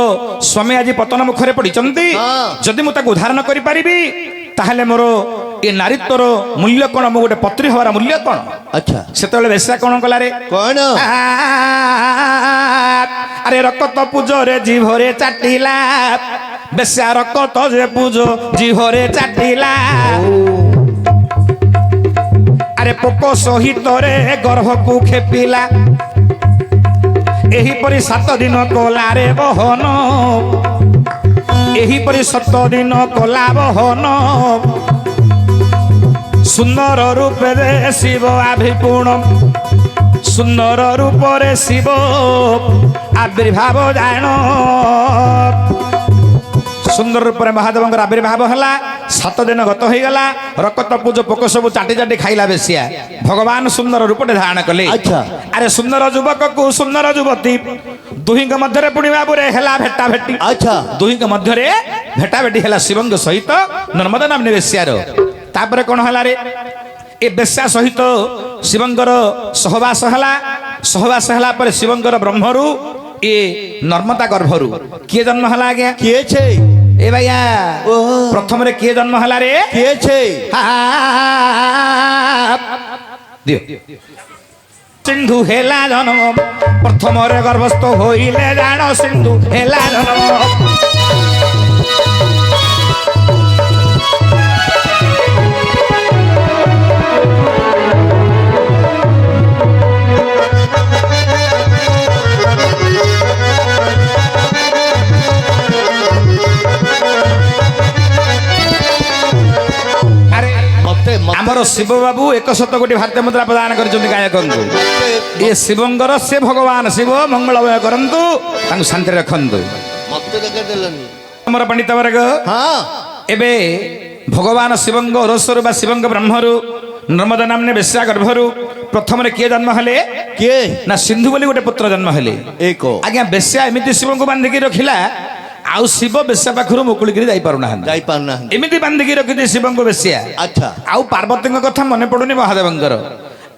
स्वामी आज पतन मुखरे पडिचंती हाँ। जदि मु ताकू उद्धार न करि परिबी ताहले मोर ए नारीत्वर मूल्य कोन मो गोटे पत्री हवार मूल्य कोन अच्छा सेतले बेश्या कोन कला रे कोन अरे रक्त पूजो रे जीभरे चाटिला बेश्या रक्त जे पूजो जीभरे चाटिला अरे पोको सहित रे गर्भ को खेपिला एही परि 7 दिन कोला रे बहन एही परि 7 दिन कोला बहन सुंदर रूप रे शिव आविपूर्ण सुंदर रूप रे शिव आविर्भाव जान सुंदर रूप रे महादेव आविर्भाव हला 7 दिन गत हो गला रक्त पूज पोक सब चाटी चाटी खाइला बेसिया भगवान सुंदर रूप धारण कले अच्छा अरे सुंदर युवक को सुंदर युवती दुही मध्य पुणी बाबूरे हेला भेटा भेटी अच्छा दुही मध्य भेटा भेटी हेला शिवंग सहित नर्मदा नाम बेश्यार तापर कौन हला रे ए बेश्या सहित शिवंगर सहवास हला पर शिवंगर ब्रह्मरु ए नर्मदा गर्भरु किए जन्म हला आज्ञा किए छे ए भैया प्रथम रे किए जन्म हला रे किए छे दियो सिंधु हेला जन्म प्रथम रे गर्भस्थ होइले जान सिंधु हेला जन्म आमर शिव बाबू 100 कोटी भारतीय मुद्रा प्रदान कर गायक ये शिवंगर से भगवान शिव मंगलमय करंतु तांको शांति रखंतु मते देखे देलनी हमर पंडित वर्ग हां एबे भगवान शिवंग रसरु बा शिवंग ब्रह्मरु नर्मदा नामने बेश्या गर्भरु प्रथम रे किए जन्म हले किए ना सिंधु बोली गोटे पुत्र जन्म हले एको आज्ञा बेश्या एमिति शिवंग बांधिकी रखिला आउ शिव बेश्या पाखरु मुकुलिगिरी जाई पारुना जाई पारना एमिति बांधिकी रखिते शिवंग बेश्या अच्छा आउ पार्वती कथा मन पड़ुनी महादेवंकर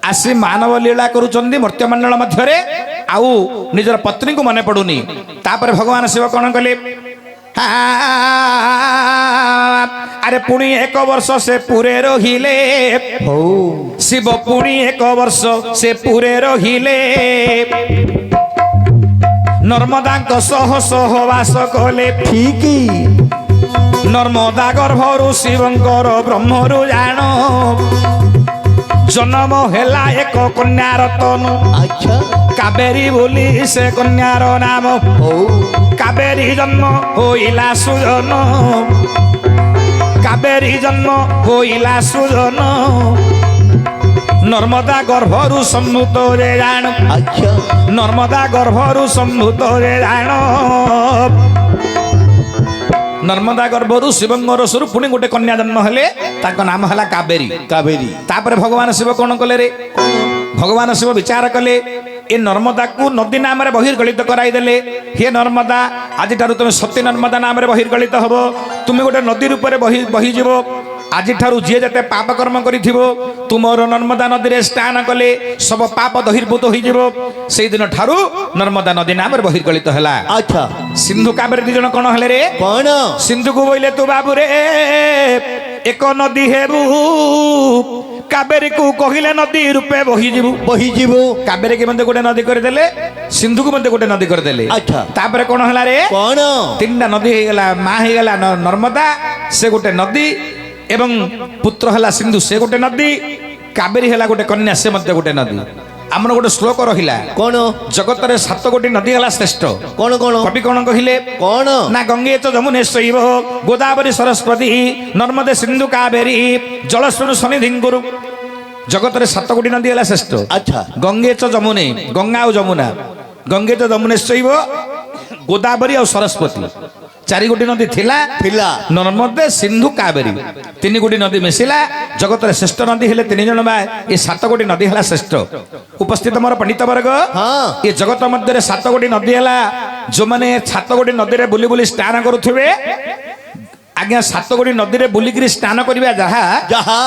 आसी मानव लीला करुचंदी मर्त्यमंडल मध्यरे आउ निजर पत्नी को मन पड़ुनी तापर भगवान शिव कौन कले अरे पुणी 1 वर्ष से पूरे रहिले शिव पुणी 1 वर्ष से पूरे रहिले नर्मदा सह सहवास कले ठीक नर्मदा गर्भरु शिवंकर ब्रह्मरु जान जन्म हेला 1 कन्यार तनु अच्छा कावेरी बोली से कन्यार नाम कावेरी जन्म होइला सुजन कावेरी जन्म होइला सुजन नर्मदा गर्भरु सम्भूत रे जान अच्छा नर्मदा गर्भरु सम्भूत रे जान नर्मदा गर्भरु शिवंगर स्वरूप पुणी गोटे कन्या जन्म हेले ताको नाम हला कावेरी कावेरी तापर भगवान शिव कौन कले रे भगवान शिव विचार कले ए नर्मदा को नदी नाम रे बहिर्गलित कराई देले हे नर्मदा आज ठारू तुम सत्य नर्मदा नाम रे बहिर्गलित हबो तुम गोटे नदी रूप रे बही जीवो आज ठारू जे जते पाप कर्म करिथिबो तुमर नर्मदा नदी रे स्नान कले सब पाप बहिर्भूत होई जीवो सेई दिन ठारू नर्मदा नदी नाम रे बहिर्गलित हला अच्छा सिंधु कावेरी दी जण कोन हले रे कौन सिंधु को बोले तू बाबू रे 1 नदी हेबू कावेरी को कहिले नदी रूपे बही जीवू कावेरी के मते गोटे नदी कर देले सिंधु को मते गोटे नदी कर देले अच्छा तापर कोन हला रे कौन 3टा नदी हे गेला मा हे गेला नर्मदा से गोटे नदी एवं पुत्र हला सिंधु से गोटे नदी କାବେରୀ ହେଲା ଗୋଟେ କନ୍ୟା, ସେ ମଧ୍ୟ ଗୋଟେ ନଦୀ। ଆମର ଗୋଟେ ଶ୍ଲୋକ ରହିଲା, କଣ ଜଗତରେ 7 କୋଟି ନଦୀ ହେଲା ଶ୍ରେଷ୍ଠ। କଣ କଣ କବି କଣ କହିଲେ? କଣ ନା ଗଙ୍ଗେ ଚ ଯମୁନେ ଚୈବ ଗୋଦାବରୀ ସରସ୍ୱତୀ ନର୍ମଦେ ସିନ୍ଧୁ କାବେରୀ ଜଳସ୍ୱରୁ ସନିଧିଙ୍ଗୁରୁ। ଜଗତରେ 7 କୋଟି ନଦୀ ହେଲା ଶ୍ରେଷ୍ଠ। ଆଚ୍ଛା ଗଙ୍ଗେ ଚ ଯମୁନେ, ଗଙ୍ଗା ଆଉ ଯମୁନା, ଗଙ୍ଗେ ଚ ଯମୁନେ ଚୈବ ଗୋଦାବରୀ ଆଉ ସରସ୍ୱତୀ 4 କୋଟି ନଦୀ ଥିଲା। ନର୍ମଦେ ସିନ୍ଧୁ କାବେରୀ 3 କୋଟି ନଦୀ ମିଶିଲା। ଜଗତରେ ଶ୍ରେଷ୍ଠ ନଦୀ ହେଲେ 3 ଜଣ ବା ଏ 7 କୋଟି ନଦୀ ହେଲା ଶ୍ରେଷ୍ଠ। ଉପସ୍ଥିତ ମୋର ପଣ୍ଡିତ ବର୍ଗ, ହଁ ଏ ଜଗତ ମଧ୍ୟରେ 7 କୋଟି ନଦୀ ହେଲା। ଯୋଉମାନେ 7 କୋଟି ନଦୀରେ ବୁଲି ବୁଲି ସ୍ନାନ କରୁଥିବେ, ଆଜ୍ଞା 7 କୋଟି ନଦୀରେ ବୁଲିକିରି ସ୍ନାନ କରିବା ଯାହା ଯାହା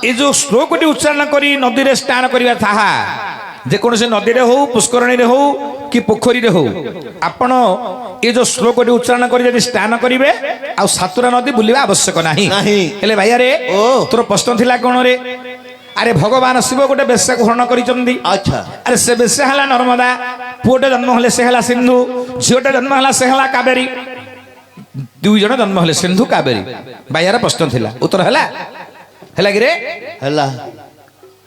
ଏ ଯୋଉ ଶ୍ଲୋକଟି ଉଚ୍ଚାରଣ କରି ନଦୀରେ ସ୍ନାନ କରିବା ତାହା ଯେକୌଣସି ନଦୀରେ ହଉ, ପୁଷ୍କରଣୀରେ ହଉ କି ପୋଖରୀରେ ହଉ, ଆପଣ ଏ ଯୋଉ ଶ୍ଲୋକଟି ଉଚ୍ଚାରଣ କରି ଯଦି ସ୍ନାନ କରିବେ ଆଉ 7ଟା ନଦୀ ବୁଲିବା ଆବଶ୍ୟକ ନାହିଁ। ହେଲେ ଭାଇଆରେ ତୋର ପ୍ରଶ୍ନ ଥିଲା କଣ ରେ? ଆରେ ଭଗବାନ ଶିବ ଗୋଟେ ବେଶ୍ୟା ଗ୍ରହଣ କରିଛନ୍ତି। ଆଚ୍ଛା ଆରେ ସେ ବେଶ୍ୟା ହେଲା ନର୍ମଦା, ପୁଅଟେ ଜନ୍ମ ହେଲେ ସେ ହେଲା ସିନ୍ଧୁ, ଝିଅଟେ ଜନ୍ମ ହେଲା ସେ ହେଲା କାବେରୀ। 2 ଜଣ ଜନ୍ମ ହେଲେ ସିନ୍ଧୁ କାବେରୀ। ଭାଇଆର ପ୍ରଶ୍ନ ଥିଲା, ଉତ୍ତର ହେଲା ହେଲା କି ରେ? ହେଲା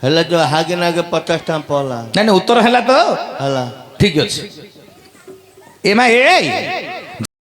ହେଲା ଯୋ ହାಗೆ ନାಗೆ 50 ଟଙ୍କା ପଲା ନାଇଁ ନାଇଁ ଉତ୍ତର ହେଲା ତ? ହେଲା ଠିକ ଅଛି। ଏମା ଏ